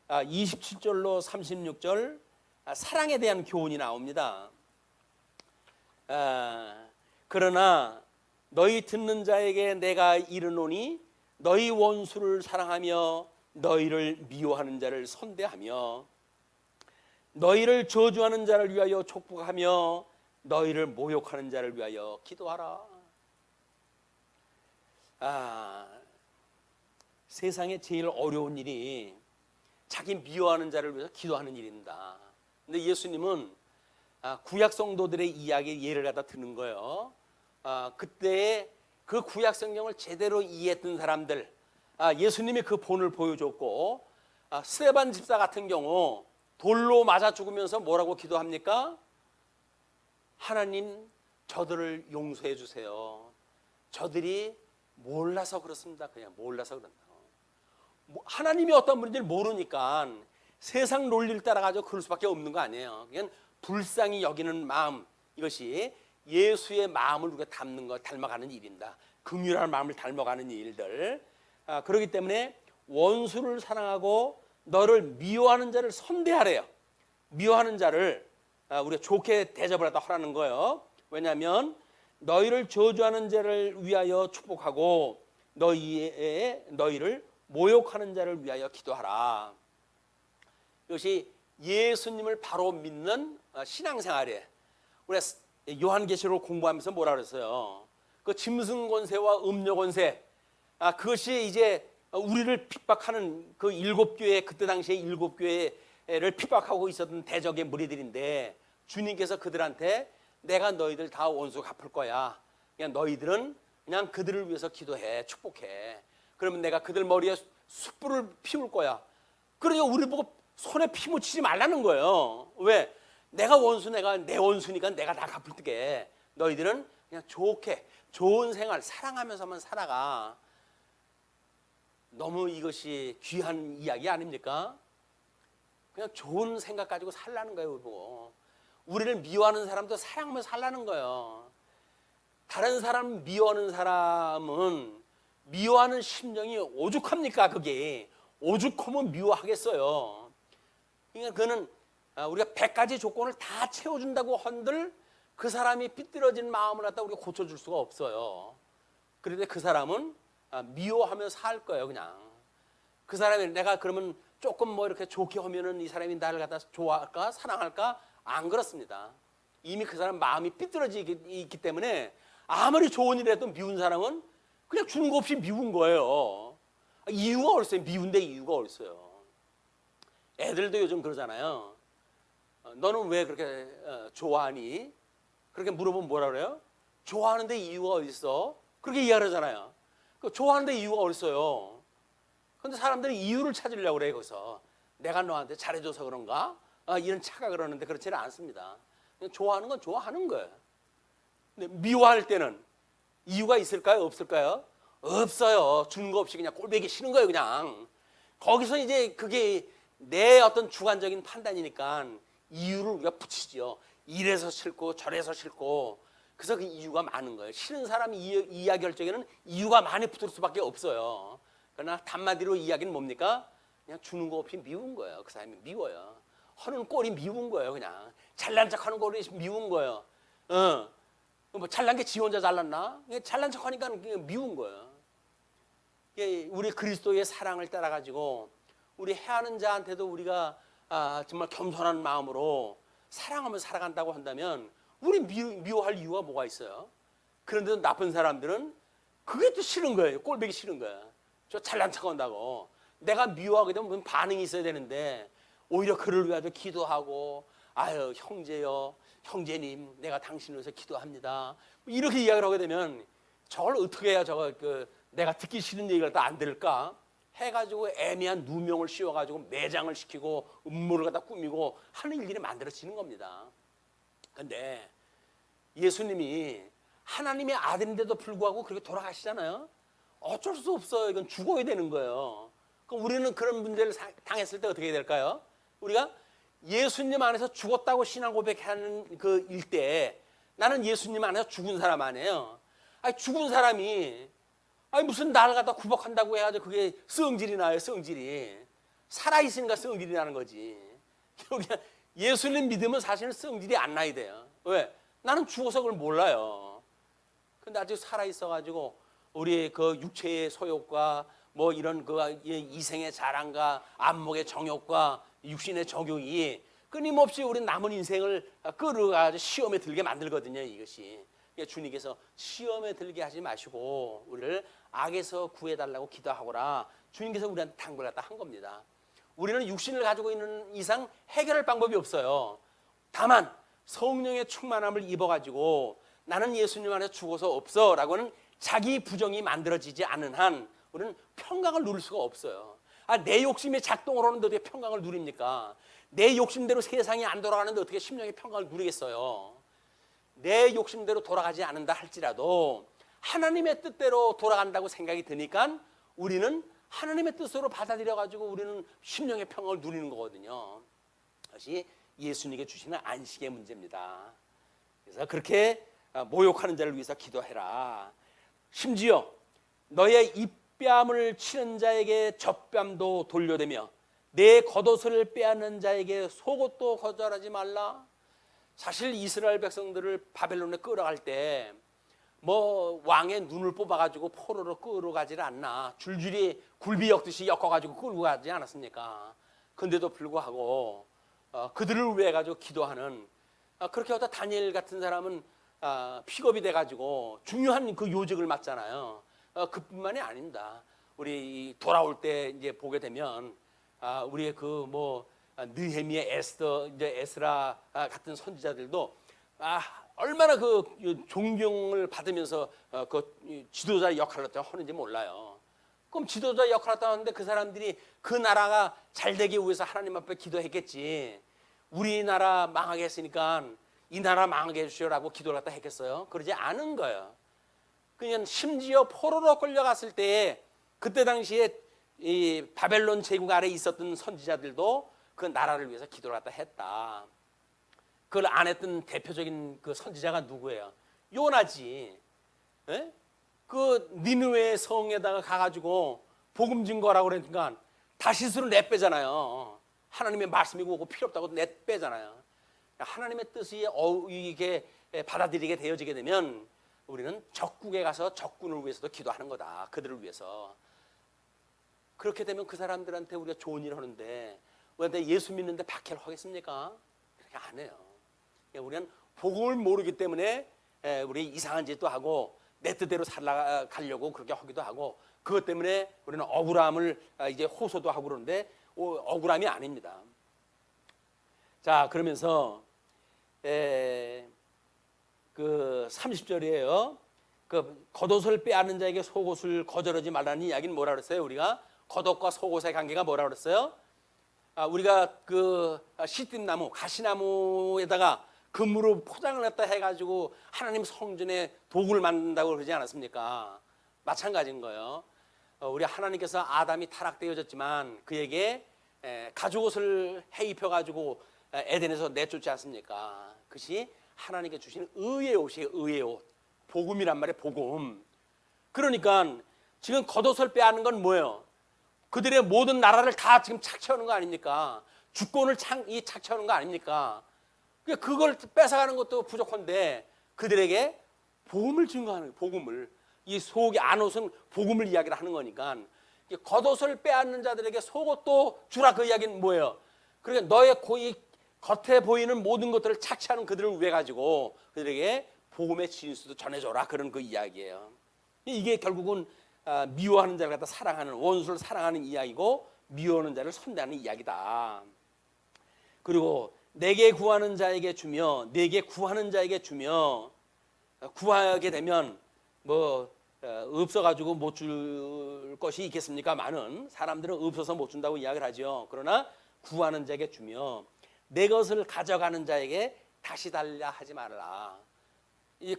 27절로 36절 사랑에 대한 교훈이 나옵니다. 그러나 너희 듣는 자에게 내가 이르노니 너희 원수를 사랑하며 너희를 미워하는 자를 선대하며 너희를 저주하는 자를 위하여 촉복하며 너희를 모욕하는 자를 위하여 기도하라. 세상에 제일 어려운 일이 자기 미워하는 자를 위해서 기도하는 일입니다. 근데 예수님은 구약 성도들의 이야기 예를 갖다 드는 거예요. 그때 그 구약 성경을 제대로 이해했던 사람들, 예수님이 그 본을 보여줬고, 스데반 집사 같은 경우 돌로 맞아 죽으면서 뭐라고 기도합니까? 하나님, 저들을 용서해 주세요. 저들이 몰라서 그렇습니다. 그냥 몰라서 그런다. 하나님이 어떤 분인지 모르니까 세상 논리를 따라가지고 그럴 수밖에 없는 거 아니에요. 그냥 불쌍히 여기는 마음, 이것이 예수의 마음을 우리가 닮아가는 일입니다. 긍휼한 마음을 닮아가는 일들. 그렇기 때문에 원수를 사랑하고 너를 미워하는 자를 선대하래요. 미워하는 자를 우리가 좋게 대접을 하라는 거예요. 왜냐하면 너희를 저주하는 자를 위하여 축복하고 너희를 모욕하는 자를 위하여 기도하라. 이것이 예수님을 바로 믿는 신앙생활이에요. 우리가 요한계시록 공부하면서 뭐라 그랬어요? 그 짐승 권세와 음료 권세, 그것이 이제 우리를 핍박하는 그 일곱 교회, 그때 당시에 일곱 교회를 핍박하고 있었던 대적의 무리들인데, 주님께서 그들한테 내가 너희들 다 원수 갚을 거야. 그냥 너희들은 그냥 그들을 위해서 기도해, 축복해. 그러면 내가 그들 머리에 숯불을 피울 거야. 그러니까 우리 보고 손에 피 묻히지 말라는 거예요. 왜? 내가 내 원수니까 내가 다 갚을 테게. 너희들은 그냥 좋게, 좋은 생활, 사랑하면서만 살아가. 너무 이것이 귀한 이야기 아닙니까? 그냥 좋은 생각 가지고 살라는 거예요, 우리 보고. 우리를 미워하는 사람도 사랑하면서 살라는 거예요. 다른 사람 미워하는 사람은 미워하는 심정이 오죽합니까? 그게 오죽하면 미워하겠어요. 그러니까 그는 우리가 100가지 조건을 다 채워준다고 한들 그 사람이 삐뚤어진 마음을 갖다 우리가 고쳐줄 수가 없어요. 그런데 그 사람은 미워하며 살 거예요. 그냥 그 사람이 내가 그러면 조금 뭐 이렇게 좋게 하면은 이 사람이 나를 갖다 좋아할까 사랑할까? 안 그렇습니다. 이미 그 사람 마음이 삐뚤어지기 때문에 아무리 좋은 일해도 미운 사람은 그냥 주는 거 없이 미운 거예요. 이유가 어딨어요? 미운데 이유가 어딨어요? 애들도 요즘 그러잖아요. 너는 왜 그렇게 좋아하니? 그렇게 물어보면 뭐라 그래요? 좋아하는데 이유가 어딨어? 그렇게 이야기하잖아요. 좋아하는데 이유가 어딨어요? 근데 사람들이 이유를 찾으려고 그래요. 거기서 내가 너한테 잘해줘서 그런가? 이런 착각을 하는데 그렇지는 않습니다. 그냥 좋아하는 건 좋아하는 거예요. 근데 미워할 때는 이유가 있을까요? 없을까요? 없어요. 주는 거 없이 그냥 꼴보기 싫은 거예요. 그냥 거기서 이제 그게 내 어떤 주관적인 판단이니까 이유를 우리가 붙이죠. 이래서 싫고 저래서 싫고. 그래서 그 이유가 많은 거예요. 싫은 사람이 이야기할 적에는 이유가 많이 붙을 수밖에 없어요. 그러나 한마디로 이야기는 뭡니까? 그냥 주는 거 없이 미운 거예요. 그 사람이 미워요. 하는 꼴이 미운 거예요. 그냥 잘난 척하는 꼴이 미운 거예요. 뭐 잘난 게 지 혼자 잘났나? 잘난 척하니까 미운 거예요. 우리 그리스도의 사랑을 따라 가지고 우리 해하는 자한테도 우리가 정말 겸손한 마음으로 사랑하며 살아간다고 한다면 우리 미워할 이유가 뭐가 있어요? 그런데도 나쁜 사람들은 그게 또 싫은 거예요. 꼴보기 싫은 거야. 저 잘난 척한다고. 내가 미워하게 되면 반응이 있어야 되는데 오히려 그를 위하여 기도하고 아유 형제요, 형제님, 내가 당신을 위해서 기도합니다. 이렇게 이야기를 하게 되면 저걸 어떻게 해야 내가 듣기 싫은 얘기를 또 안 들을까? 해가지고 애매한 누명을 씌워가지고 매장을 시키고 음모를 갖다 꾸미고 하는 일들이 만들어지는 겁니다. 그런데 예수님이 하나님의 아들인데도 불구하고 그렇게 돌아가시잖아요. 어쩔 수 없어요. 이건 죽어야 되는 거예요. 그럼 우리는 그런 문제를 당했을 때 어떻게 해야 될까요? 우리가 예수님 안에서 죽었다고 신앙 고백하는 그 일대에 나는 예수님 안에서 죽은 사람 아니에요. 아니 죽은 사람이 무슨 날 갖다 구박한다고 해가지고 그게 성질이 나요. 성질이 살아있으니까 성질이 나는 거지. 예수님 믿으면 사실은 성질이 안 나야 돼요. 왜? 나는 죽어서 그걸 몰라요. 근데 아직 살아있어가지고 우리 그 육체의 소욕과 뭐 이런 그 이생의 자랑과 안목의 정욕과 육신의 정욕이 끊임없이 우리 남은 인생을 끌어가지고 시험에 들게 만들거든요. 이것이 주님께서 시험에 들게 하지 마시고 우리를 악에서 구해달라고 기도하거라. 주님께서 우리한테 당부를 갖다 한 겁니다. 우리는 육신을 가지고 있는 이상 해결할 방법이 없어요. 다만 성령의 충만함을 입어가지고 나는 예수님 안에 죽어서 없어라고는 자기 부정이 만들어지지 않은 한 우리는 평강을 누릴 수가 없어요. 내 욕심이 작동을 하는데 어떻게 평강을 누립니까? 내 욕심대로 세상이 안 돌아가는데 어떻게 심령의 평강을 누리겠어요? 내 욕심대로 돌아가지 않는다 할지라도 하나님의 뜻대로 돌아간다고 생각이 드니까 우리는 하나님의 뜻으로 받아들여가지고 우리는 심령의 평강을 누리는 거거든요. 그것이 예수님께 주시는 안식의 문제입니다. 그래서 그렇게 모욕하는 자를 위해서 기도해라. 심지어 너의 입뺨을 치는 자에게 젖뺨도 돌려대며 내 겉옷을 빼앗는 자에게 속옷도 거절하지 말라. 사실 이스라엘 백성들을 바벨론에 끌어갈 때 뭐 왕의 눈을 뽑아가지고 포로로 끌어가지를 않나. 줄줄이 굴비 엮듯이 엮어가지고 끌고 가지 않았습니까? 그런데도 불구하고 그들을 위해 가지고 기도하는 그렇게 하다 다니엘 같은 사람은 픽업이 돼가지고 중요한 그 요직을 맡잖아요. 그뿐만이 아닙니다. 우리 돌아올 때 이제 보게 되면 우리의 그 뭐 느헤미야, 에스더, 이제 에스라 같은 선지자들도 얼마나 그 존경을 받으면서 그 지도자 역할을 하는지 몰라요. 그럼 지도자 역할을 하는데 그 사람들이 그 나라가 잘 되기 위해서 하나님 앞에 기도했겠지. 우리나라 망하게 했으니까 이 나라 망하게 해주시라고 기도를 갖다 했겠어요? 그러지 않은 거예요. 그냥 심지어 포로로 끌려갔을 때 그때 당시에 이 바벨론 제국 아래 있었던 선지자들도 그 나라를 위해서 기도를 갖다 했다. 그걸 안 했던 대표적인 그 선지자가 누구예요? 요나지. 에? 그 니느웨 성에다가 가가지고 복음 증거라고 그러니까 다시스로 내빼잖아요. 하나님의 말씀이 오고 필요 없다고 내빼잖아요. 하나님의 뜻이 이게 받아들이게 되어지게 되면 우리는 적국에 가서 적군을 위해서도 기도하는 거다. 그들을 위해서. 그렇게 되면 그 사람들한테 우리가 좋은 일을 하는데 왜 예수 믿는데 박해를 하겠습니까? 그렇게 안 해요. 우리는 복음을 모르기 때문에 우리 이상한 짓도 하고 내 뜻대로 살아가려고 그렇게 하기도 하고 그것 때문에 우리는 억울함을 이제 호소도 하고 그러는데 억울함이 아닙니다. 자, 그러면서 그 30절이에요. 그 겉옷을 빼앗는 자에게 속옷을 거절하지 말라는 이야기는 뭐라 그랬어요? 우리가 겉옷과 속옷의 관계가 뭐라 그랬어요? 우리가 그 시띠나무, 가시나무에다가 금으로 포장을 했다 해가지고 하나님 성전에 도구를 만든다고 그러지 않았습니까? 마찬가지인 거예요. 우리 하나님께서 아담이 타락되어졌지만 그에게 가죽옷을 해 입혀가지고 에덴에서 내쫓지 않습니까? 그것이 하나님께 주신 의의 옷이에요. 의의 옷. 복음이란 말이에요. 복음. 그러니까 지금 겉옷을 빼앗는 건 뭐예요? 그들의 모든 나라를 다 지금 착취하는 거 아닙니까? 주권을 착취하는 거 아닙니까? 그걸 뺏어가는 것도 부족한데 그들에게 복음을 증거하는 거예요. 복음을. 이 속의 안옷은 복음을 이야기를 하는 거니까 겉옷을 빼앗는 자들에게 속옷도 주라. 그 이야기는 뭐예요? 그러니까 너의 겉에 보이는 모든 것들을 착취하는 그들을 위해 가지고 그들에게 복음의 진수도 전해줘라. 그런 그 이야기예요. 이게 결국은 미워하는 자를 갖다 사랑하는, 원수를 사랑하는 이야기고 미워하는 자를 선대하는 이야기다. 그리고 내게 구하는 자에게 주며 내게 구하는 자에게 주며 구하게 되면 뭐 없어가지고 못 줄 것이 있겠습니까? 많은 사람들은 없어서 못 준다고 이야기를 하죠. 그러나 구하는 자에게 주며 내 것을 가져가는 자에게 다시 달라 하지 말라. 이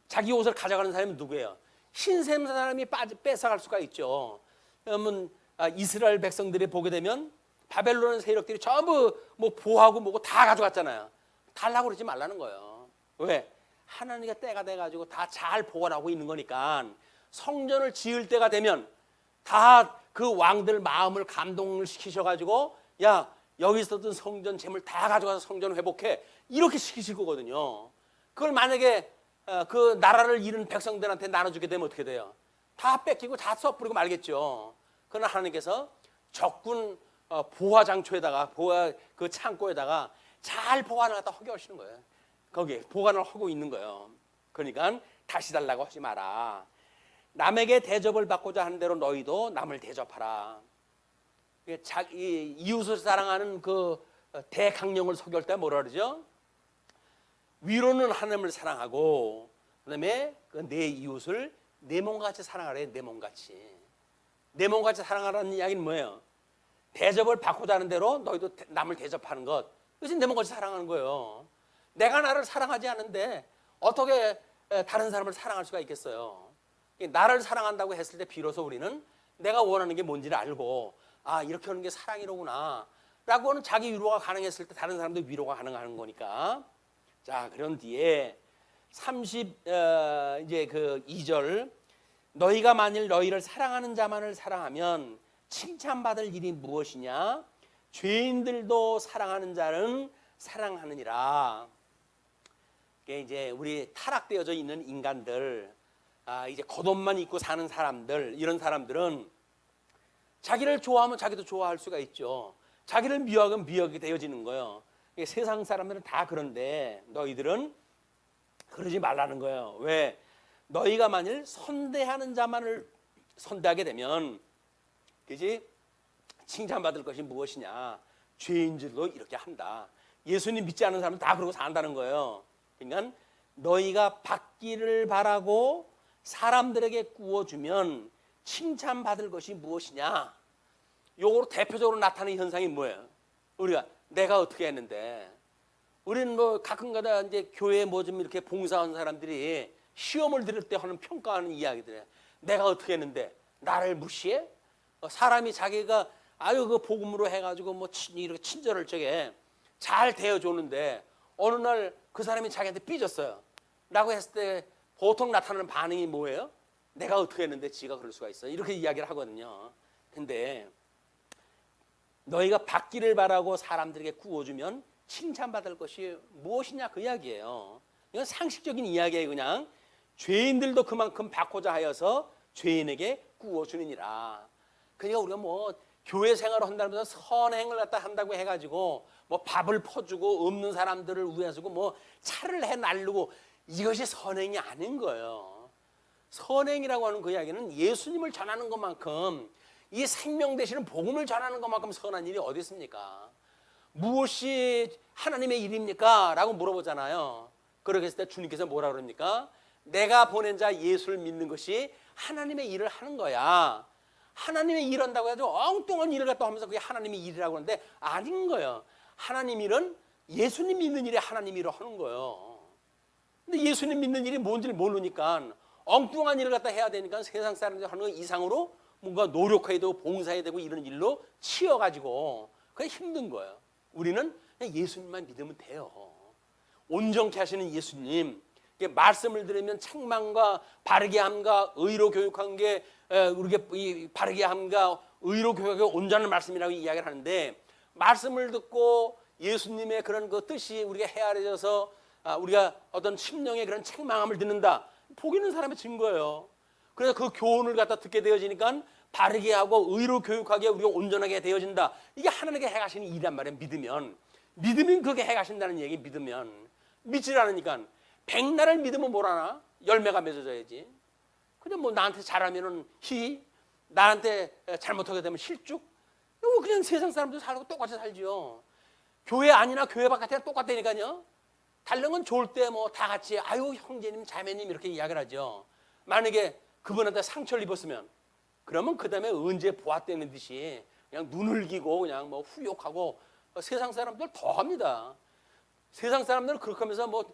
자기 옷을 가져가는 사람이 누구예요? 흰셈 사람이 뺏어갈 수가 있죠. 그러면 이스라엘 백성들이 보게 되면 바벨론 세력들이 전부 뭐 보하고 뭐고 다 가져갔잖아요. 달라고 그러지 말라는 거예요. 왜? 하나님과 때가 돼가지고 다 잘 보관하고 있는 거니까 성전을 지을 때가 되면 다 그 왕들 마음을 감동을 시키셔가지고 야 여기 있었던 성전 재물 다 가져가서 성전 회복해 이렇게 시키실 거거든요. 그걸 만약에 그 나라를 잃은 백성들한테 나눠주게 되면 어떻게 돼요? 다 뺏기고 다 써버리고 말겠죠. 그러나 하나님께서 적군 보화장초에다가 보화 그 창고에다가 잘 보관을 갖다 하게 하시는 거예요. 거기에 보관을 하고 있는 거예요. 그러니까 다시 달라고 하지 마라. 남에게 대접을 받고자 하는 대로 너희도 남을 대접하라. 이웃을 사랑하는 그 대강령을 소개할 때 뭐라 그러죠? 위로는 하나님을 사랑하고 그다음에 내 이웃을 내 몸같이 사랑하래. 내 몸같이. 내 몸같이 사랑하라는 이야기는 뭐예요? 대접을 받고자 하는 대로 너희도 남을 대접하는 것. 그것이 내 몸같이 사랑하는 거예요. 내가 나를 사랑하지 않는데 어떻게 다른 사람을 사랑할 수가 있겠어요? 나를 사랑한다고 했을 때 비로소 우리는 내가 원하는 게 뭔지를 알고 이렇게 하는 게 사랑이로구나 라고 하는 자기 위로가 가능했을 때 다른 사람도 위로가 가능한 거니까. 자, 그런 뒤에 30 이제 그 2절 너희가 만일 너희를 사랑하는 자만을 사랑하면 칭찬받을 일이 무엇이냐? 죄인들도 사랑하는 자는 사랑하느니라. 이게 이제 우리 타락되어져 있는 인간들, 이제 겉옷만 입고 사는 사람들, 이런 사람들은 자기를 좋아하면 자기도 좋아할 수가 있죠. 자기를 미워하면 미워하게 되어지는 거예요. 세상 사람들은 다 그런데 너희들은 그러지 말라는 거예요. 왜? 너희가 만일 선대하는 자만을 선대하게 되면, 그지? 칭찬받을 것이 무엇이냐? 죄인들도 이렇게 한다. 예수님 믿지 않는 사람은 다 그러고 산다는 거예요. 그러니까 너희가 받기를 바라고 사람들에게 구워주면 칭찬받을 것이 무엇이냐? 요거로 대표적으로 나타나는 현상이 뭐예요? 우리가 내가 어떻게 했는데, 우리는 뭐 가끔가다 이제 교회에 뭐 좀 이렇게 봉사하는 사람들이 시험을 들을 때 하는 평가하는 이야기들이에요. 내가 어떻게 했는데 나를 무시해? 사람이 자기가 아유 그 복음으로 해가지고 뭐 이렇게 친절할 적에 잘 대해줬는데 어느 날 그 사람이 자기한테 삐졌어요. 라고 했을 때 보통 나타나는 반응이 뭐예요? 내가 어떻게 했는데 지가 그럴 수가 있어. 이렇게 이야기를 하거든요. 근데 너희가 받기를 바라고 사람들에게 구워주면 칭찬받을 것이 무엇이냐 그 이야기예요. 이건 상식적인 이야기예요. 그냥 죄인들도 그만큼 받고자 하여서 죄인에게 구워주느니라. 그러니까 우리가 뭐 교회 생활을 한다면서 선행을 갖다 한다고 해가지고 뭐 밥을 퍼주고 없는 사람들을 위해서 뭐 차를 해 날르고 이것이 선행이 아닌 거예요. 선행이라고 하는 그 이야기는 예수님을 전하는 것만큼, 이 생명 되시는 복음을 전하는 것만큼 선한 일이 어디 있습니까? 무엇이 하나님의 일입니까? 라고 물어보잖아요. 그렇게 했을 때 주님께서 뭐라 그럽니까? 내가 보낸 자 예수를 믿는 것이 하나님의 일을 하는 거야. 하나님의 일 한다고 해도 엉뚱한 일을 갖다 하면서 그게 하나님의 일이라고 하는데 아닌 거예요. 하나님 일은 예수님 믿는 일이 하나님 일을 하는 거예요. 근데 예수님 믿는 일이 뭔지를 모르니까 엉뚱한 일을 갖다 해야 되니까 세상 사람들이 하는 것 이상으로 뭔가 노력해야 되고 봉사해야 되고 이런 일로 치여가지고 그게 힘든 거예요. 우리는 그냥 예수님만 믿으면 돼요. 온전케 하시는 예수님, 말씀을 들으면 책망과 바르게 함과 의로 교육한 게 우리가 이 바르게 함과 의로 교육의 온전한 말씀이라고 이야기를 하는데, 말씀을 듣고 예수님의 그런 그 뜻이 우리가 헤아려져서 우리가 어떤 심령의 그런 책망함을 듣는다. 복 있는 사람의 증거예요. 그래서 그 교훈을 갖다 듣게 되어지니까 바르게 하고 의로 교육하게 우리가 온전하게 되어진다. 이게 하나님께 해가시는 일이란 말이에요. 믿으면 그게 해가신다는 얘기. 믿지 않으니까 백날을 믿으면 뭐라나? 열매가 맺어져야지. 그냥 뭐 나한테 잘하면은 희, 나한테 잘못하게 되면 실죽. 이거 그냥 세상 사람들 살고 똑같이 살지요. 교회 아니나 교회 바깥이나 똑같다니까요. 다른 건 좋을 때 뭐 다 같이 아유 형제님 자매님 이렇게 이야기를 하죠. 만약에 그분한테 상처를 입었으면 그러면 그 다음에 언제 보았다는 듯이 그냥 눈을 기고 그냥 뭐 후욕하고 세상 사람들 더 합니다. 세상 사람들은 그렇게 하면서 뭐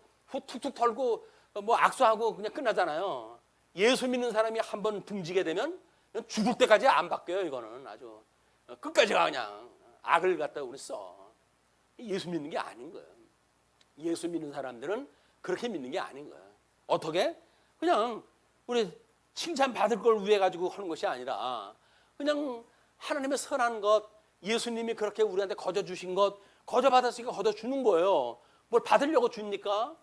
툭툭 털고 뭐 악수하고 그냥 끝나잖아요. 예수 믿는 사람이 한번 등지게 되면 죽을 때까지 안 바뀌어요. 이거는 아주 끝까지가 그냥 악을 갖다 우리 써. 예수 믿는 게 아닌 거예요. 예수 믿는 사람들은 그렇게 믿는 게 아닌 거예요. 어떻게? 그냥 우리 칭찬받을 걸 위해 가지고 하는 것이 아니라 그냥 하나님의 선한 것, 예수님이 그렇게 우리한테 거저 주신 것, 거저 받았으니까 거저 주는 거예요. 뭘 받으려고 줍니까?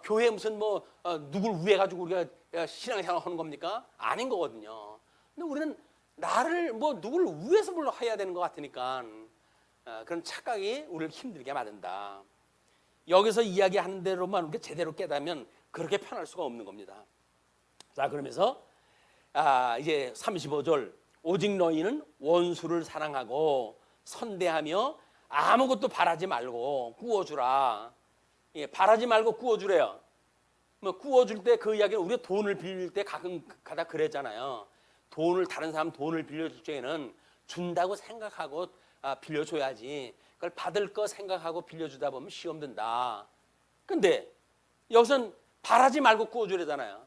교회에 무슨 뭐 누굴 위해 가지고 우리가 신앙생활 하는 겁니까? 아닌 거거든요. 근데 우리는 나를 뭐 누굴 위해서 물러 해야 되는 것 같으니까 그런 착각이 우리를 힘들게 만든다. 여기서 이야기하는 대로만 우리가 제대로 깨닫으면 그렇게 편할 수가 없는 겁니다. 자, 그러면서 이제 35절, 오직 너희는 원수를 사랑하고 선대하며 아무것도 바라지 말고 구워주라. 예, 바라지 말고 구워주래요. 뭐 구워줄 때 그 이야기는 우리가 돈을 빌릴 때 가끔 가다 그랬잖아요. 다른 사람 돈을 빌려줄 적에는 준다고 생각하고 빌려줘야지. 그걸 받을 거 생각하고 빌려주다 보면 시험 든다. 근데 여기선 바라지 말고 구워주래잖아요.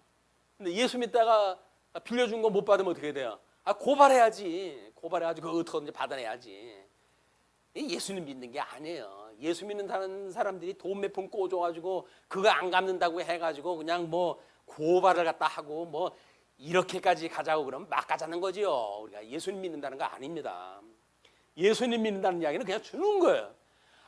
근데 예수 믿다가 빌려준 거 못 받으면 어떻게 돼요? 고발해야지. 고발해가지고 그거 어떻게든지 받아내야지. 예수님 믿는 게 아니에요. 예수 믿는 사람들이 돈 몇 푼 꿔줘가지고 그거 안 갚는다고 해가지고 그냥 뭐 고발을 갖다 하고 뭐 이렇게까지 가자고 그러면 막 가자는 거지요. 우리가 예수님 믿는다는 거 아닙니다. 예수님 믿는다는 이야기는 그냥 주는 거예요.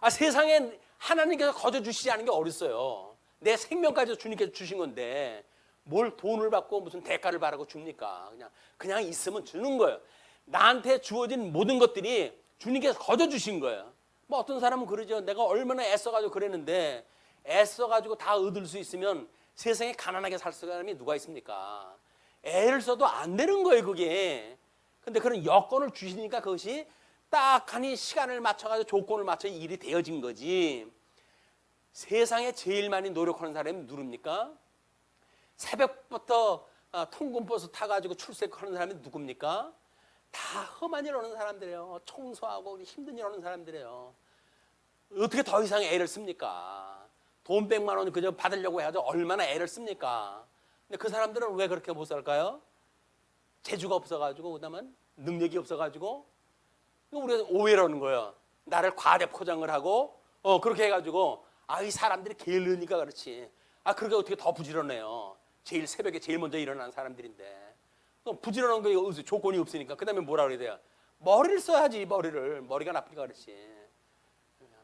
세상에 하나님께서 거저 주시지 않은 게 어딨어요. 내 생명까지 주님께서 주신 건데 뭘 돈을 받고 무슨 대가를 바라고 줍니까? 그냥 있으면 주는 거예요. 나한테 주어진 모든 것들이 주님께서 거저 주신 거예요. 뭐 어떤 사람은 그러죠. 내가 얼마나 애써가지고 그랬는데 애써가지고 다 얻을 수 있으면 세상에 가난하게 살 사람이 누가 있습니까? 애를 써도 안 되는 거예요, 그게. 근데 그런 여건을 주시니까 그것이 딱하니 시간을 맞춰가지고 조건을 맞춰 일이 되어진 거지. 세상에 제일 많이 노력하는 사람이 누굽니까? 새벽부터 통근버스 타가지고 출첵하는 사람이 누굽니까? 다 험한 일 하는 사람들이에요. 청소하고 힘든 일 하는 사람들이에요. 어떻게 더 이상 애를 씁니까? 돈 100만 원 그저 받으려고 해야죠. 얼마나 애를 씁니까? 근데 그 사람들은 왜 그렇게 못 살까요? 재주가 없어가지고, 그다음에 능력이 없어가지고, 우리가 오해라는 거예요. 나를 과대 포장을 하고, 그렇게 해가지고, 이 사람들이 게을르니까 그렇지. 그렇게 어떻게 더 부지런해요? 제일 새벽에 제일 먼저 일어나는 사람들인데. 부지런한 게 조건이 없으니까. 그 다음에 뭐라 그래야 돼요? 머리를 써야지, 머리를. 머리가 나쁘니까 그렇지.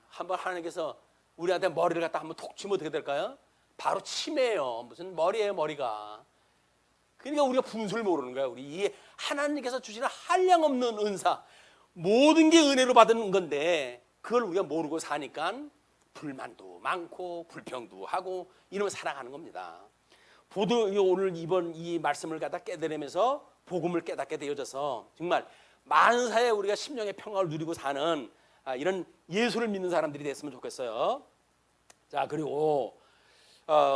한번 하나님께서 우리한테 머리를 갖다 한번 톡 치면 어떻게 될까요? 바로 치매예요. 무슨 머리예요, 머리가. 그러니까 우리가 분수를 모르는 거야. 우리 이 하나님께서 주시는 한량없는 은사, 모든 게 은혜로 받은 건데 그걸 우리가 모르고 사니까 불만도 많고 불평도 하고 이러면 살아가는 겁니다. 오늘 이번 이 말씀을 갖다 깨달으면서 복음을 깨닫게 되어져서 정말 만사에 우리가 심령의 평화를 누리고 사는 이런 예수를 믿는 사람들이 됐으면 좋겠어요. 자, 그리고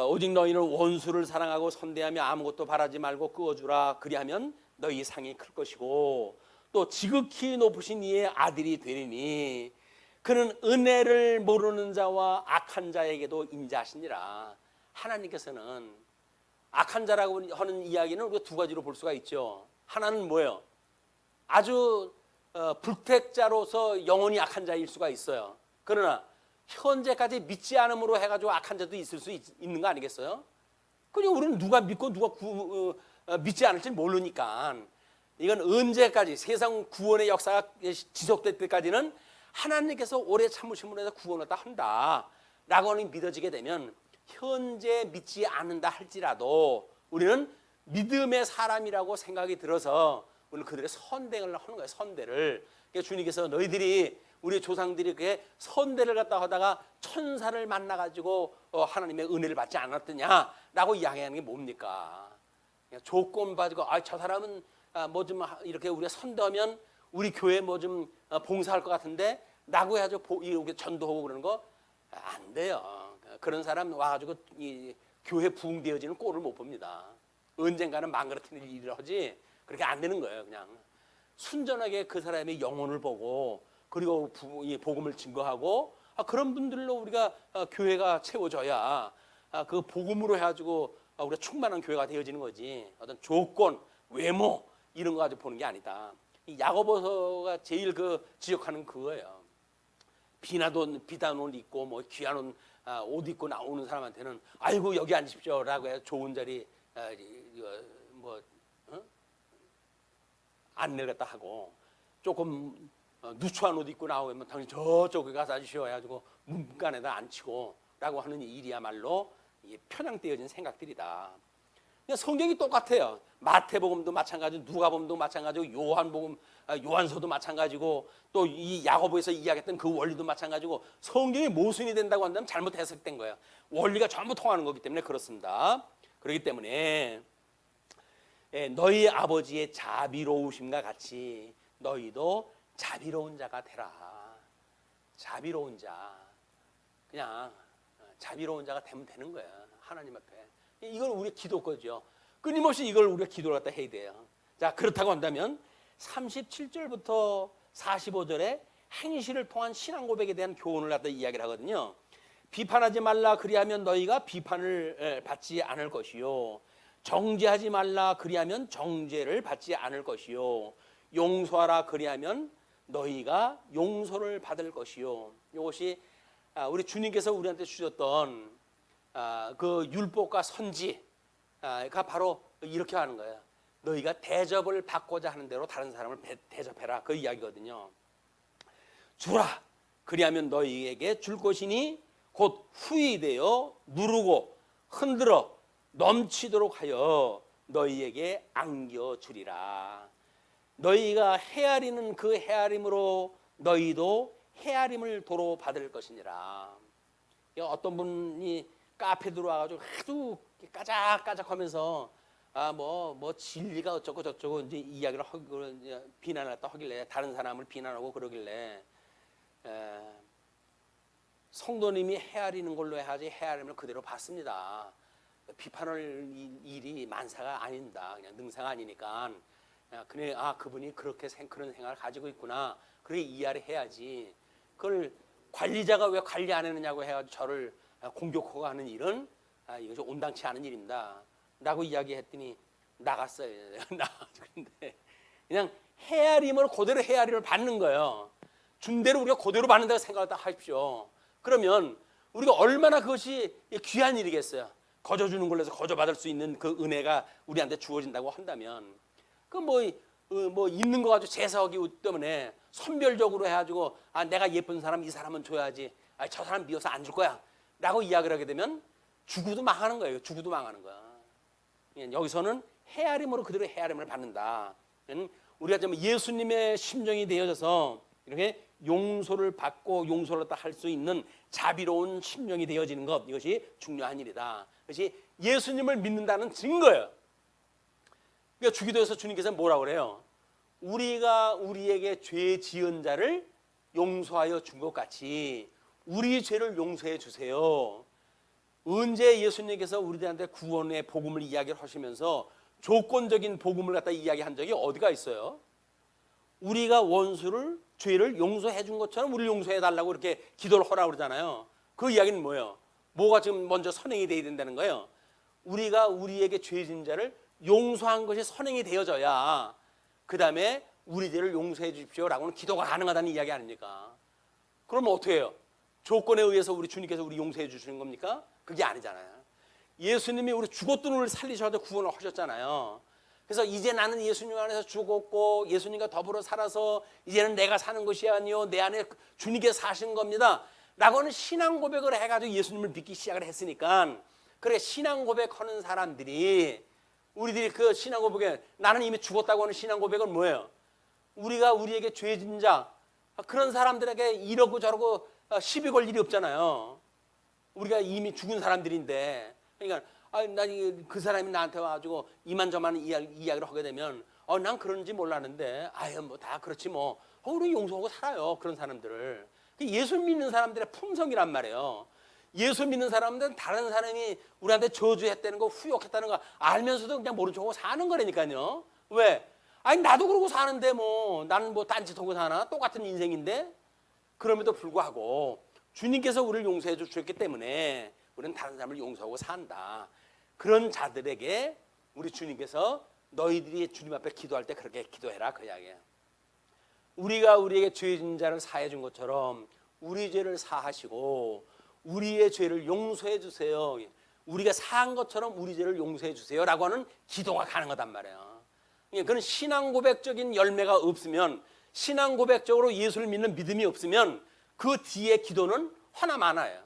오직 너희는 원수를 사랑하고 선대하며 아무것도 바라지 말고 끄어주라. 그리하면 너희 상이 클 것이고 또 지극히 높으신 이의 아들이 되리니 그는 은혜를 모르는 자와 악한 자에게도 인자하시니라. 하나님께서는 악한 자라고 하는 이야기는 우리가 두 가지로 볼 수가 있죠. 하나는 뭐예요? 아주 불택자로서 영원히 악한 자일 수가 있어요. 그러나 현재까지 믿지 않음으로 해가지고 악한 자도 있을 수 있는 거 아니겠어요? 그냥 우리는 누가 믿고 누가 믿지 않을지 모르니까 이건 언제까지 세상 구원의 역사가 지속될 때까지는 하나님께서 오래 참으심으로 해서 구원을 다 한다라고 믿어지게 되면 현재 믿지 않는다 할지라도 우리는 믿음의 사람이라고 생각이 들어서 우리는 그들의 선대를 하는 거예요. 선대를. 그러니까 주님께서 너희들이 우리 조상들이 그게 선대를 갖다 하다가 천사를 만나가지고 하나님의 은혜를 받지 않았더냐라고 이야기하는 게 뭡니까? 그냥 조건 가지고 저 사람은 뭐 좀 이렇게 우리가 선대하면 우리 교회 뭐 좀 봉사할 것 같은데 라고 해가지고 이렇게 전도하고 그러는 거 안 돼요. 그런 사람 와가지고 이 교회 부흥되어지는 꼴을 못 봅니다. 언젠가는 망그러뜨릴 일을 하지 그렇게 안 되는 거예요. 그냥 순전하게 그 사람의 영혼을 보고 그리고 이 복음을 증거하고 그런 분들로 우리가 교회가 채워져야 그 복음으로 해가지고 우리가 충만한 교회가 되어지는 거지 어떤 조건, 외모 이런 거 가지고 보는 게 아니다. 이 야고보서가 제일 지적하는 그거예요. 비단 옷 입고 뭐 귀한 옷 입고 나오는 사람한테는 아이고 여기 앉으십시오라고 해서 좋은 자리 안내를 갖다 하고 조금 누추한 옷 입고 나오면 당연히 저쪽에 가서 앉으시오 해가지고 문간에다 앉히고 라고 하는 일이야말로 편향되어진 생각들이다. 성경이 똑같아요. 마태복음도 마찬가지고 누가복음도 마찬가지고 요한서도 마찬가지고 또 이 야고보에서 이야기했던 그 원리도 마찬가지고 성경이 모순이 된다고 한다면 잘못 해석된 거예요. 원리가 전부 통하는 거기 때문에 그렇습니다. 그렇기 때문에 너희 아버지의 자비로우심과 같이 너희도 자비로운 자가 되라. 자비로운 자. 그냥 자비로운 자가 되면 되는 거야. 하나님 앞에. 이걸 우리 기도 거죠. 끊임없이 이걸 우리가 기도를 갖다 해야 돼요. 자, 그렇다고 한다면 37절부터 45절에 행실을 통한 신앙 고백에 대한 교훈을 갖다 이야기를 하거든요. 비판하지 말라 그리하면 너희가 비판을 받지 않을 것이요. 정죄하지 말라 그리하면 정죄를 받지 않을 것이요. 용서하라 그리하면 너희가 용서를 받을 것이요. 이것이 우리 주님께서 우리한테 주셨던 그 율법과 선지가 바로 이렇게 하는 거예요. 너희가 대접을 받고자 하는 대로 다른 사람을 대접해라. 그 이야기거든요. 주라. 그리하면 너희에게 줄 것이니 곧 후히되어 누르고 흔들어 넘치도록 하여 너희에게 안겨주리라. 너희가 헤아리는 그 헤아림으로 너희도 헤아림을 도로 받을 것이니라. 어떤 분이 카페 들어와가지고 하도 까작까작하면서 뭐 진리가 어쩌고 저쩌고 이제 이야기를 하고 비난을 갖다 하길래, 다른 사람을 비난하고 그러길래 성도님이 헤아리는 걸로 해야지 헤아림을 그대로 받습니다. 비판할 일이 만사가 아닙니다. 그냥 능사가 아니니까 그냥 그분이 그렇게 그런 생각을 가지고 있구나, 그렇게 이해를 해야지. 그걸 관리자가 왜 관리 안 했느냐고 해가지고 저를 공격하고 하는 일은 이것이 온당치 않은 일입니다 라고 이야기했더니 나갔어요. 그런데 그냥 헤아림을 그대로 헤아림을 받는 거예요. 준 대로 우리가 그대로 받는다고 생각을 하십시오. 그러면 우리가 얼마나 그것이 귀한 일이겠어요. 거저 주는 걸로 해서 거저 받을 수 있는 그 은혜가 우리한테 주어진다고 한다면, 그 뭐 있는 거 가지고 재석이 때문에 선별적으로 해가지고 내가 예쁜 사람 이 사람은 줘야지, 저 사람 미워서 안 줄 거야 라고 이야기를 하게 되면 죽어도 망하는 거예요. 죽어도 망하는 거야. 여기서는 헤아림으로 그대로 헤아림을 받는다. 우리가 좀 예수님의 심정이 되어져서 이렇게 용서를 받고 용서를 할 수 있는 자비로운 심령이 되어지는 것, 이것이 중요한 일이다. 그것이 예수님을 믿는다는 증거예요. 그러니까 주기도에서 주님께서 뭐라고 그래요? 우리가 우리에게 죄 지은 자를 용서하여 준 것 같이 우리 죄를 용서해 주세요. 언제 예수님께서 우리들한테 구원의 복음을 이야기를 하시면서 조건적인 복음을 갖다 이야기한 적이 어디가 있어요? 우리가 원수를, 죄를 용서해 준 것처럼 우리를 용서해 달라고 이렇게 기도를 하라고 그러잖아요. 그 이야기는 뭐예요? 뭐가 지금 먼저 선행이 돼야 된다는 거예요? 우리가 우리에게 죄 지은 자를 용서한 것이 선행이 되어져야 그 다음에 우리 죄를 용서해 주십시오라고는 기도가 가능하다는 이야기 아닙니까? 그러면 어떻게 해요? 조건에 의해서 우리 주님께서 우리 용서해 주시는 겁니까? 그게 아니잖아요. 예수님이 우리 죽었던 우리를 살리셔서 구원을 하셨잖아요. 그래서 이제 나는 예수님 안에서 죽었고 예수님과 더불어 살아서 이제는 내가 사는 것이 아니요 내 안에 주님께서 사신 겁니다 라고는 신앙 고백을 해가지고 예수님을 믿기 시작을 했으니까, 그래 신앙 고백하는 사람들이, 우리들이 그 신앙 고백에 나는 이미 죽었다고 하는 신앙 고백은 뭐예요? 우리가 우리에게 죄진 자, 그런 사람들에게 이러고 저러고 시비 걸 일이 없잖아요. 우리가 이미 죽은 사람들인데, 그러니까 난 그 사람이 나한테 와가지고 이만저만 이야기를 하게 되면 난 그런지 몰랐는데 뭐 다 그렇지 뭐 우리 용서하고 살아요. 그런 사람들을. 예수 믿는 사람들의 품성이란 말이에요. 예수 믿는 사람들은 다른 사람이 우리한테 저주했다는 거, 후욕했다는 거 알면서도 그냥 모른 척하고 사는 거라니까요. 왜? 나도 그러고 사는데 뭐 나는 뭐 딴짓하고 사나? 똑같은 인생인데. 그럼에도 불구하고 주님께서 우리를 용서해 주셨기 때문에 우리는 다른 사람을 용서하고 산다. 그런 자들에게 우리 주님께서 너희들이 주님 앞에 기도할 때 그렇게 기도해라, 그 이야기예요. 우리가 우리에게 죄진 자를 사해 준 것처럼 우리 죄를 사하시고 우리의 죄를 용서해 주세요. 우리가 사한 것처럼 우리 죄를 용서해 주세요라고 하는 기도가 가능하단 말이에요. 그건 신앙 고백적인 열매가 없으면, 신앙 고백적으로 예수를 믿는 믿음이 없으면 그 뒤에 기도는 하나 많아요.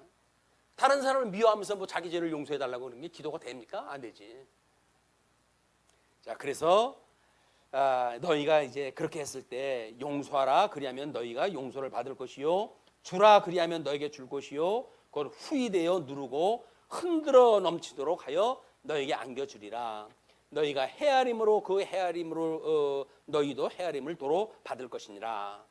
다른 사람을 미워하면서 뭐 자기 죄를 용서해 달라고 그러는 게 기도가 됩니까? 안 되지. 자, 그래서 너희가 이제 그렇게 했을 때 용서하라, 그리하면 너희가 용서를 받을 것이요, 주라, 그리하면 너에게 줄 것이요, 그걸 후이되어 누르고 흔들어 넘치도록 하여 너에게 안겨주리라. 너희가 헤아림으로 그 헤아림으로 너희도 헤아림을 도로 받을 것이니라.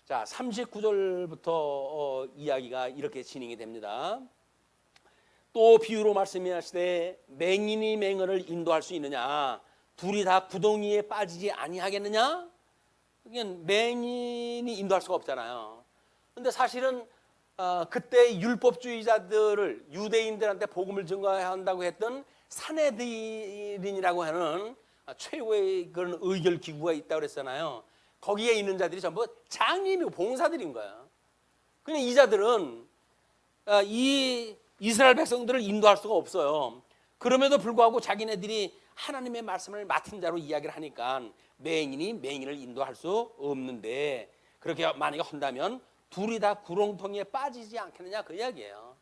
자, 39절부터 이야기가 이렇게 진행이 됩니다. 또 비유로 말씀하시되 맹인이 맹인을 인도할 수 있느냐? 둘이 다 구덩이에 빠지지 아니하겠느냐? 그냥 맹인이 인도할 수가 없잖아요. 근데 사실은 그때 율법주의자들을, 유대인들한테 복음을 증거한다고 했던 사네드린이라고 하는 최고의 그런 의결 기구가 있다고 그랬잖아요. 거기에 있는 자들이 전부 장님이고 봉사들인 거예요. 그냥 이 자들은 이 이스라엘 백성들을 인도할 수가 없어요. 그럼에도 불구하고 자기네들이 하나님의 말씀을 맡은 자로 이야기를 하니까 맹인이 맹인을 인도할 수 없는데, 그렇게 만약에 한다면 둘이 다 구렁텅이에 빠지지 않겠느냐, 그 이야기예요.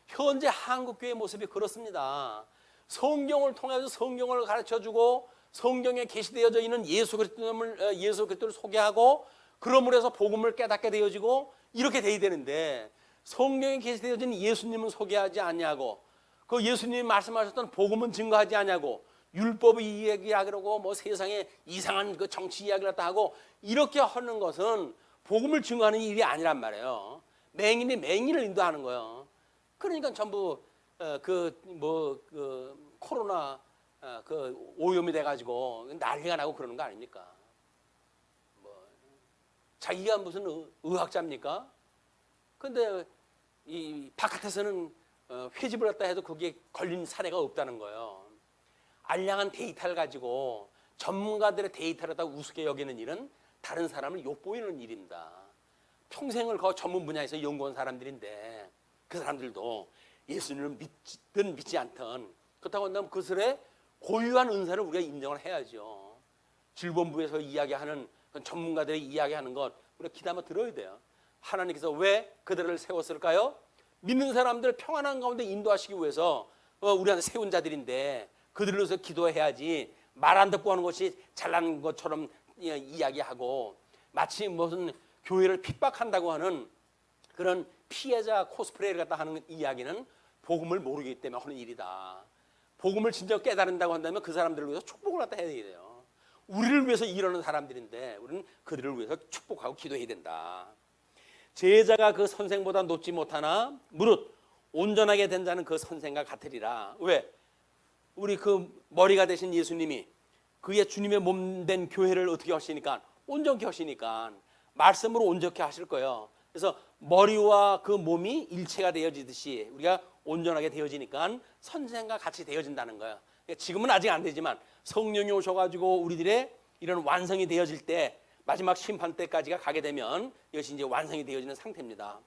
현재 한국교회 모습이 그렇습니다. 성경을 통해서 성경을 가르쳐주고 성경에 계시되어져 있는 예수 그리스도를 소개하고 그러므로 해서 복음을 깨닫게 되어지고 이렇게 돼야 되는데 성경에 게시되어진 예수님은 소개하지 않냐고, 그 예수님이 말씀하셨던 복음은 증거하지 않냐고, 율법의 이야기하고 뭐 세상에 이상한 그 정치 이야기를 다 하고 이렇게 하는 것은 복음을 증거하는 일이 아니란 말이에요. 맹인이 맹인을 인도하는 거예요. 그러니까 전부 코로나 그 오염이 돼가지고 난리가 나고 그러는 거 아닙니까? 뭐 자기가 무슨 의학자입니까? 근데 이 바깥에서는 회집을 했다 해도 거기에 걸린 사례가 없다는 거예요. 알량한 데이터를 가지고 전문가들의 데이터를 다 우습게 여기는 일은 다른 사람을 욕보이는 일입니다. 평생을 그 전문 분야에서 연구한 사람들인데 그 사람들도 예수님을 믿든 믿지 않든 그렇다고 한다면 그들의 고유한 은사를 우리가 인정을 해야죠. 질본부에서 이야기하는 전문가들이 이야기하는 것 우리가 귀담아 들어야 돼요. 하나님께서 왜 그들을 세웠을까요? 믿는 사람들 평안한 가운데 인도하시기 위해서 우리한테 세운 자들인데 그들을 위해서 기도해야지 말 안 듣고 하는 것이 잘난 것처럼 이야기하고 마치 무슨 교회를 핍박한다고 하는 그런 피해자 코스프레를 갖다 하는 이야기는 복음을 모르기 때문에 하는 일이다. 복음을 진짜 깨달은다고 한다면 그 사람들을 위해서 축복을 갖다 해야 돼요. 우리를 위해서 이러는 사람들인데 우리는 그들을 위해서 축복하고 기도해야 된다. 제자가 그 선생보다 높지 못하나 무릇 온전하게 된 자는 그 선생과 같으리라. 왜? 우리 그 머리가 되신 예수님이 그의 주님의 몸 된 교회를 어떻게 하시니까? 온전케 하시니까 말씀으로 온전케 하실 거예요. 그래서 머리와 그 몸이 일체가 되어지듯이 우리가 온전하게 되어지니까 선생과 같이 되어진다는 거예요. 지금은 아직 안 되지만 성령이 오셔가지고 우리들의 이런 완성이 되어질 때 마지막 심판 때까지가 가게 되면 이것이 이제 완성이 되어지는 상태입니다.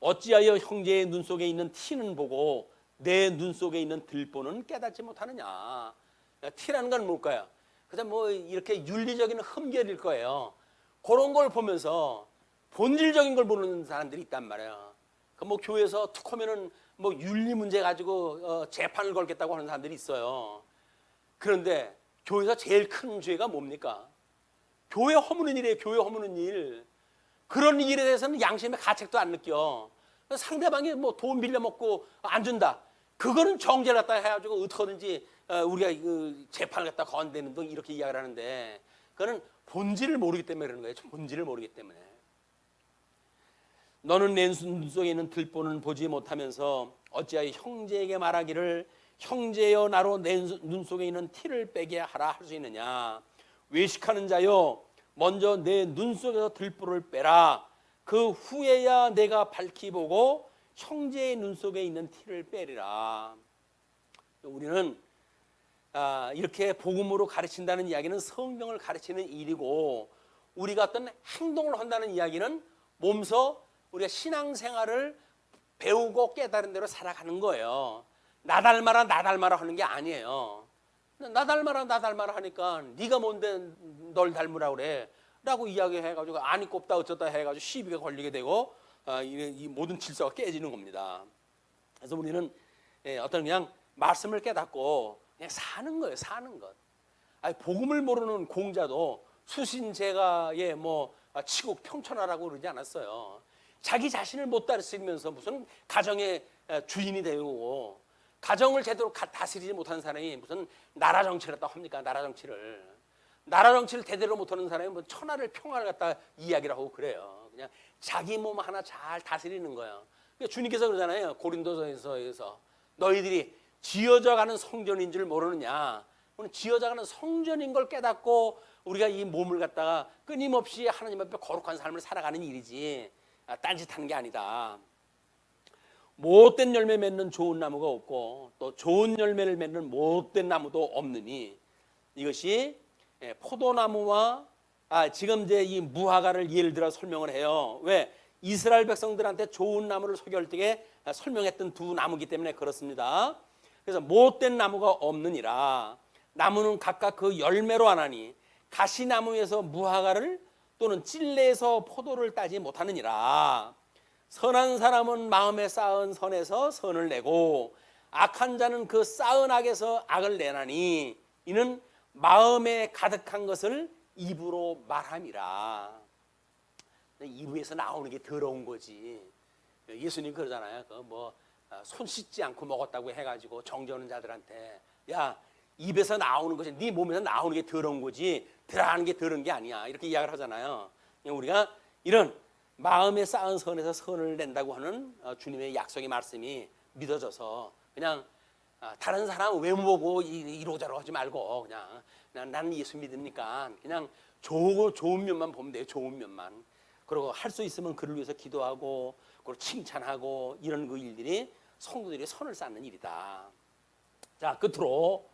어찌하여 형제의 눈 속에 있는 티는 보고 내 눈 속에 있는 들보는 깨닫지 못하느냐. 티라는 건 뭘까요? 그냥 뭐 이렇게 윤리적인 흠결일 거예요. 그런 걸 보면서 본질적인 걸 보는 사람들이 있단 말이에요. 그 뭐 교회에서 툭 하면은 뭐 윤리 문제 가지고 재판을 걸겠다고 하는 사람들이 있어요. 그런데 교회에서 제일 큰 죄가 뭡니까? 교회 허무는 일이에요. 교회 허무는 일. 그런 일에 대해서는 양심의 가책도 안 느껴. 상대방이 뭐 돈 빌려 먹고 안 준다. 그거는 정죄를 갖다 해가지고 어떻게든지 우리가 그 재판을 갖다 건대는 등 이렇게 이야기를 하는데 그거는 본질을 모르기 때문에 그러는 거예요. 본질을 모르기 때문에. 너는 내 눈 속에 있는 들보는 보지 못하면서 어찌하여 형제에게 말하기를 형제여 나로 내 눈 속에 있는 티를 빼게 하라 할 수 있느냐. 외식하는 자여 먼저 내 눈 속에서 들보를 빼라. 그 후에야 내가 밝히 보고 형제의 눈 속에 있는 티를 빼리라. 우리는 이렇게 복음으로 가르친다는 이야기는 성경을 가르치는 일이고 우리가 어떤 행동을 한다는 이야기는 몸소 우리가 신앙생활을 배우고 깨달은 대로 살아가는 거예요. 나 닮아라 나 닮아라 하는 게 아니에요. 나 닮아라 하니까 네가 뭔데 널 닮으라 그래 라고 이야기해가지고 아니 꼽다 어쩌다 해가지고 시비가 걸리게 되고 이 모든 질서가 깨지는 겁니다. 그래서 우리는 어떤 그냥 말씀을 깨닫고 그냥 사는 거예요. 사는 것. 복음을 모르는 공자도 수신제가에 뭐 치고 평천하라고 그러지 않았어요. 자기 자신을 못 다스리면서 무슨 가정의 주인이 되고 가정을 제대로 다스리지 못하는 사람이 무슨 나라 정치를 갖다 합니까? 나라 정치를 대대로 못하는 사람이 뭐 천하를 평화를 갖다 이야기를 하고 그래요. 그냥 자기 몸 하나 잘 다스리는 거예요. 그러니까 주님께서 그러잖아요. 고린도서에서 너희들이 지어져가는 성전인 줄 모르느냐. 오늘 지어져가는 성전인 걸 깨닫고 우리가 이 몸을 갖다가 끊임없이 하나님 앞에 거룩한 삶을 살아가는 일이지 딴짓하는 게 아니다. 못된 열매 맺는 좋은 나무가 없고 또 좋은 열매를 맺는 못된 나무도 없느니 이것이 포도나무와 지금 이제 이 무화과를 예를 들어 설명을 해요. 왜? 이스라엘 백성들한테 좋은 나무를 소개할 때 설명했던 두 나무기 때문에 그렇습니다. 그래서 못된 나무가 없느니라. 나무는 각각 그 열매로 하나니 가시나무에서 무화과를 또는 찔레에서 포도를 따지 못하느니라. 선한 사람은 마음에 쌓은 선에서 선을 내고 악한 자는 그 쌓은 악에서 악을 내나니 이는 마음에 가득한 것을 입으로 말함이라. 입에서 나오는 게 더러운 거지. 예수님 그러잖아요. 손 씻지 않고 먹었다고 해가지고 정죄하는 자들한테, 야, 입에서 나오는 것이 네 몸에서 나오는 게 더러운 거지 들어가는 게 더러운 게 아니야. 이렇게 이야기를 하잖아요. 우리가 이런 마음에 쌓은 선에서 선을 낸다고 하는 주님의 약속의 말씀이 믿어져서 그냥 다른 사람 외모 보고 이러저러 하지 말고 그냥 나는 예수 믿으니까 그냥 좋은 면만 보면 돼요. 좋은 면만. 그리고 할 수 있으면 그를 위해서 기도하고 그리고 칭찬하고 이런 그 일들이 성도들이 선을 쌓는 일이다. 자, 끝으로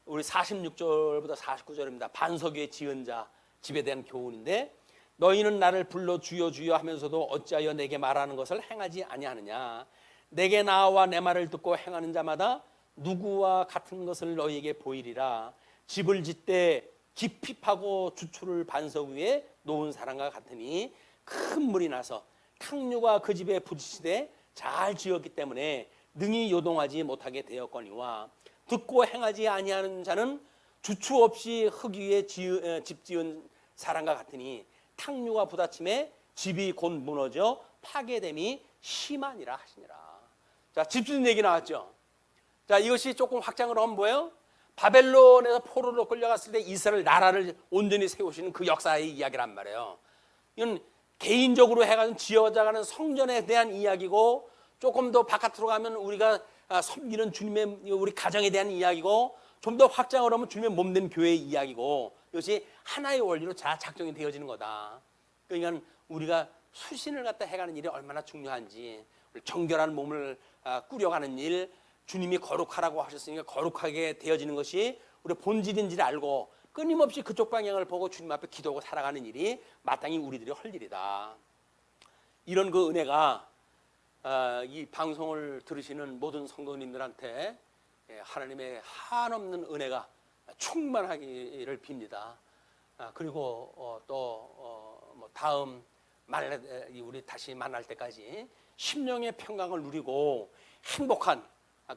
우리 46절부터 49절입니다. 반석의 지은 자 집에 대한 교훈인데, 너희는 나를 불러 주여 주여 하면서도 어찌하여 내게 말하는 것을 행하지 아니하느냐. 내게 나와 내 말을 듣고 행하는 자마다 누구와 같은 것을 너희에게 보이리라. 집을 짓되 깊이 파고 주추를 반석 위에 놓은 사람과 같으니 큰 물이 나서 탕류가 그 집에 부딪히되 잘 지었기 때문에 능히 요동하지 못하게 되었거니와, 듣고 행하지 아니하는 자는 주추 없이 흙 위에 집 지은 사람과 같으니 탕류가 부딪힘에 집이 곧 무너져 파괴됨이 심하니라 하시니라. 자, 집 짓는 얘기 나왔죠. 자, 이것이 조금 확장을 하면 뭐예요? 바벨론에서 포로로 끌려갔을 때 이스라엘 나라를 온전히 세우시는 그 역사의 이야기란 말이에요. 이건 개인적으로 해가지고 지어져가는 성전에 대한 이야기고, 조금 더 바깥으로 가면 우리가 섬기는 주님의 우리 가정에 대한 이야기고, 좀 더 확장을 하면 주님의 몸된 교회의 이야기고, 이것이 하나의 원리로 잘 작정이 되어지는 거다. 그러니까 우리가 수신을 갖다 해가는 일이 얼마나 중요한지, 정결한 몸을 꾸려가는 일, 주님이 거룩하라고 하셨으니까 거룩하게 되어지는 것이 우리 본질인지를 알고 끊임없이 그쪽 방향을 보고 주님 앞에 기도하고 살아가는 일이 마땅히 우리들이 할 일이다. 이런 그 은혜가 이 방송을 들으시는 모든 성도님들한테 하나님의 한없는 은혜가 충만하기를 빕니다. 그리고 또 다음 우리 다시 만날 때까지 심령의 평강을 누리고 행복한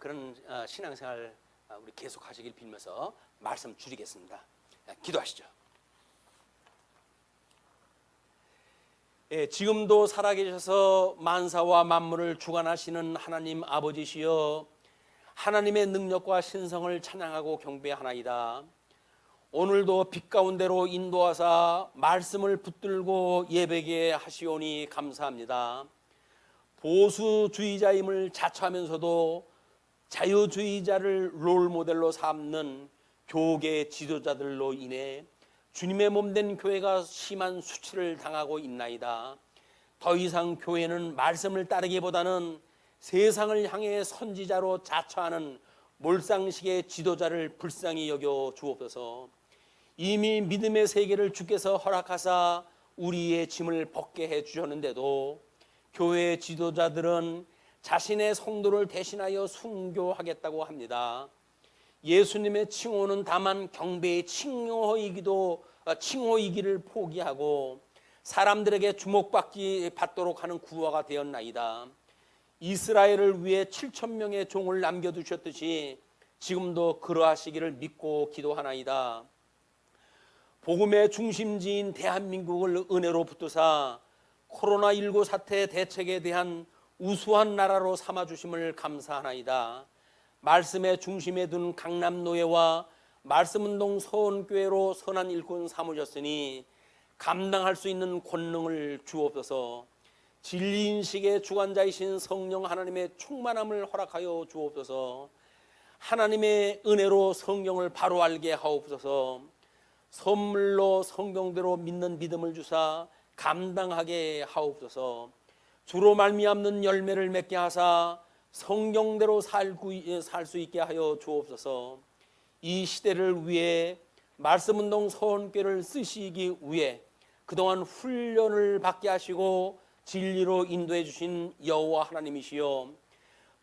그런 신앙생활 우리 계속하시길 빌면서 말씀 줄이겠습니다. 기도하시죠. 지금도 살아계셔서 만사와 만물을 주관하시는 하나님 아버지시여, 하나님의 능력과 신성을 찬양하고 경배하나이다. 오늘도 빛 가운데로 인도하사 말씀을 붙들고 예배게 하시오니 감사합니다. 보수주의자임을 자처하면서도 자유주의자를 롤모델로 삼는 교계 지도자들로 인해 주님의 몸된 교회가 심한 수치를 당하고 있나이다. 더 이상 교회는 말씀을 따르기보다는 세상을 향해 선지자로 자처하는 몰상식의 지도자를 불쌍히 여겨 주옵소서. 이미 믿음의 세계를 주께서 허락하사 우리의 짐을 벗게 해 주셨는데도 교회 지도자들은 자신의 성도를 대신하여 순교하겠다고 합니다. 예수님의 칭호는 다만 경배의 칭호이기를 포기하고 사람들에게 주목받도록 하는 구화가 되었나이다. 이스라엘을 위해 7,000명의 종을 남겨두셨듯이 지금도 그러하시기를 믿고 기도하나이다. 복음의 중심지인 대한민국을 은혜로 붙드사 코로나19 사태 대책에 대한 우수한 나라로 삼아주심을 감사하나이다. 말씀의 중심에 둔 강남노예와 말씀운동 서원교회로 선한 일꾼 삼으셨으니 감당할 수 있는 권능을 주옵소서. 진리인식의 주관자이신 성령 하나님의 충만함을 허락하여 주옵소서. 하나님의 은혜로 성경을 바로 알게 하옵소서. 선물로 성경대로 믿는 믿음을 주사 감당하게 하옵소서. 주로 말미암는 열매를 맺게 하사 성경대로 살 수 있게 하여 주옵소서. 이 시대를 위해 말씀운동 서원교를 쓰시기 위해 그동안 훈련을 받게 하시고 진리로 인도해 주신 여호와 하나님이시여,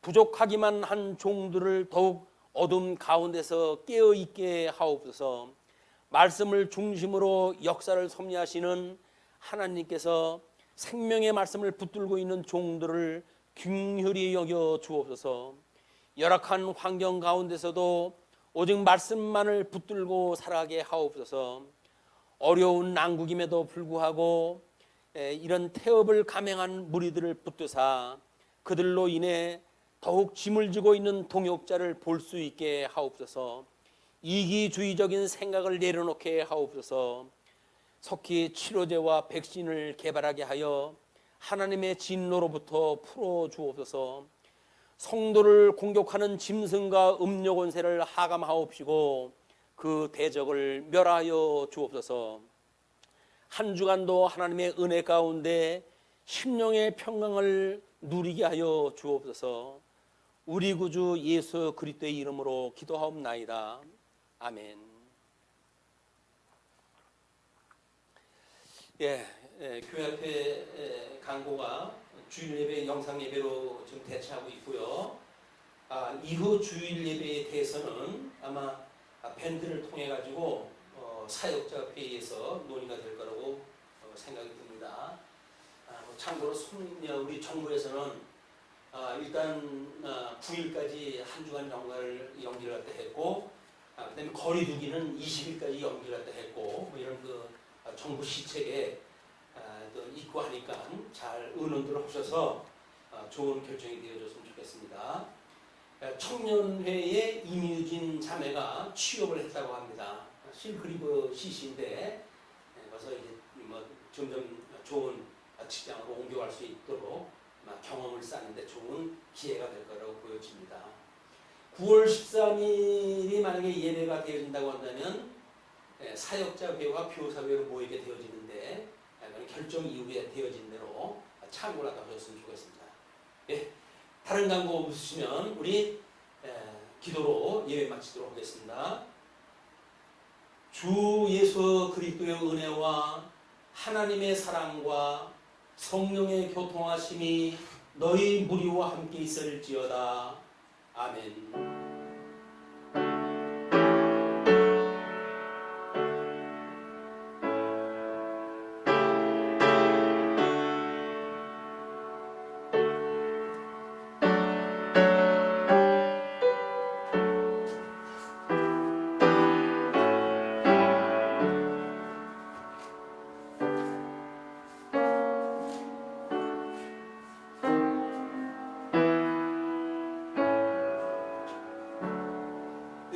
부족하기만 한 종들을 더욱 어둠 가운데서 깨어있게 하옵소서. 말씀을 중심으로 역사를 섭리하시는 하나님께서 생명의 말씀을 붙들고 있는 종들을 긍휼히 여겨 주옵소서. 열악한 환경 가운데서도 오직 말씀만을 붙들고 살아가게 하옵소서. 어려운 난국임에도 불구하고 이런 태업을 감행한 무리들을 붙드사 그들로 인해 더욱 짐을 지고 있는 동역자를 볼 수 있게 하옵소서. 이기주의적인 생각을 내려놓게 하옵소서. 속히 치료제와 백신을 개발하게 하여 하나님의 진노로부터 풀어주옵소서. 성도를 공격하는 짐승과 음료 권세를 하감하옵시고 그 대적을 멸하여 주옵소서. 한 주간도 하나님의 은혜 가운데 심령의 평강을 누리게 하여 주옵소서. 우리 구주 예수 그리스도의 이름으로 기도하옵나이다. 아멘. 교회협회 강고가 주일 예배 영상 예배로 지금 대체하고 있고요. 이후 주일 예배에 대해서는 아마 밴드를 통해 가지고 사역자 회의에서 논의가 될 거라고 생각이 듭니다. 참고로 우리 정부에서는 일단 9일까지 한 주간 연기를 갖다 했고, 그다음에 거리두기는 20일까지 연기를 갖다 했고, 뭐 이런 정부 시책에 있고 하니까 잘 의논들을 하셔서 좋은 결정이 되어졌으면 좋겠습니다. 청년회의 임유진 자매가 취업을 했다고 합니다. 실크리브 CC인데 그래서 이제 뭐 점점 좋은 직장으로 옮겨갈 수 있도록 경험을 쌓는데 좋은 기회가 될 거라고 보여집니다. 9월 13일이 만약에 예배가 되어진다고 한다면 사역자 회와 교사회로 모이게 되어지는데 결정 이후에 되어진 대로 참고를 하셨으면 좋겠습니다. 다른 광고 없으시면 우리 기도로 예배 마치도록 하겠습니다. 주 예수 그리스도의 은혜와 하나님의 사랑과 성령의 교통하심이 너희 무리와 함께 있을지어다. 아멘.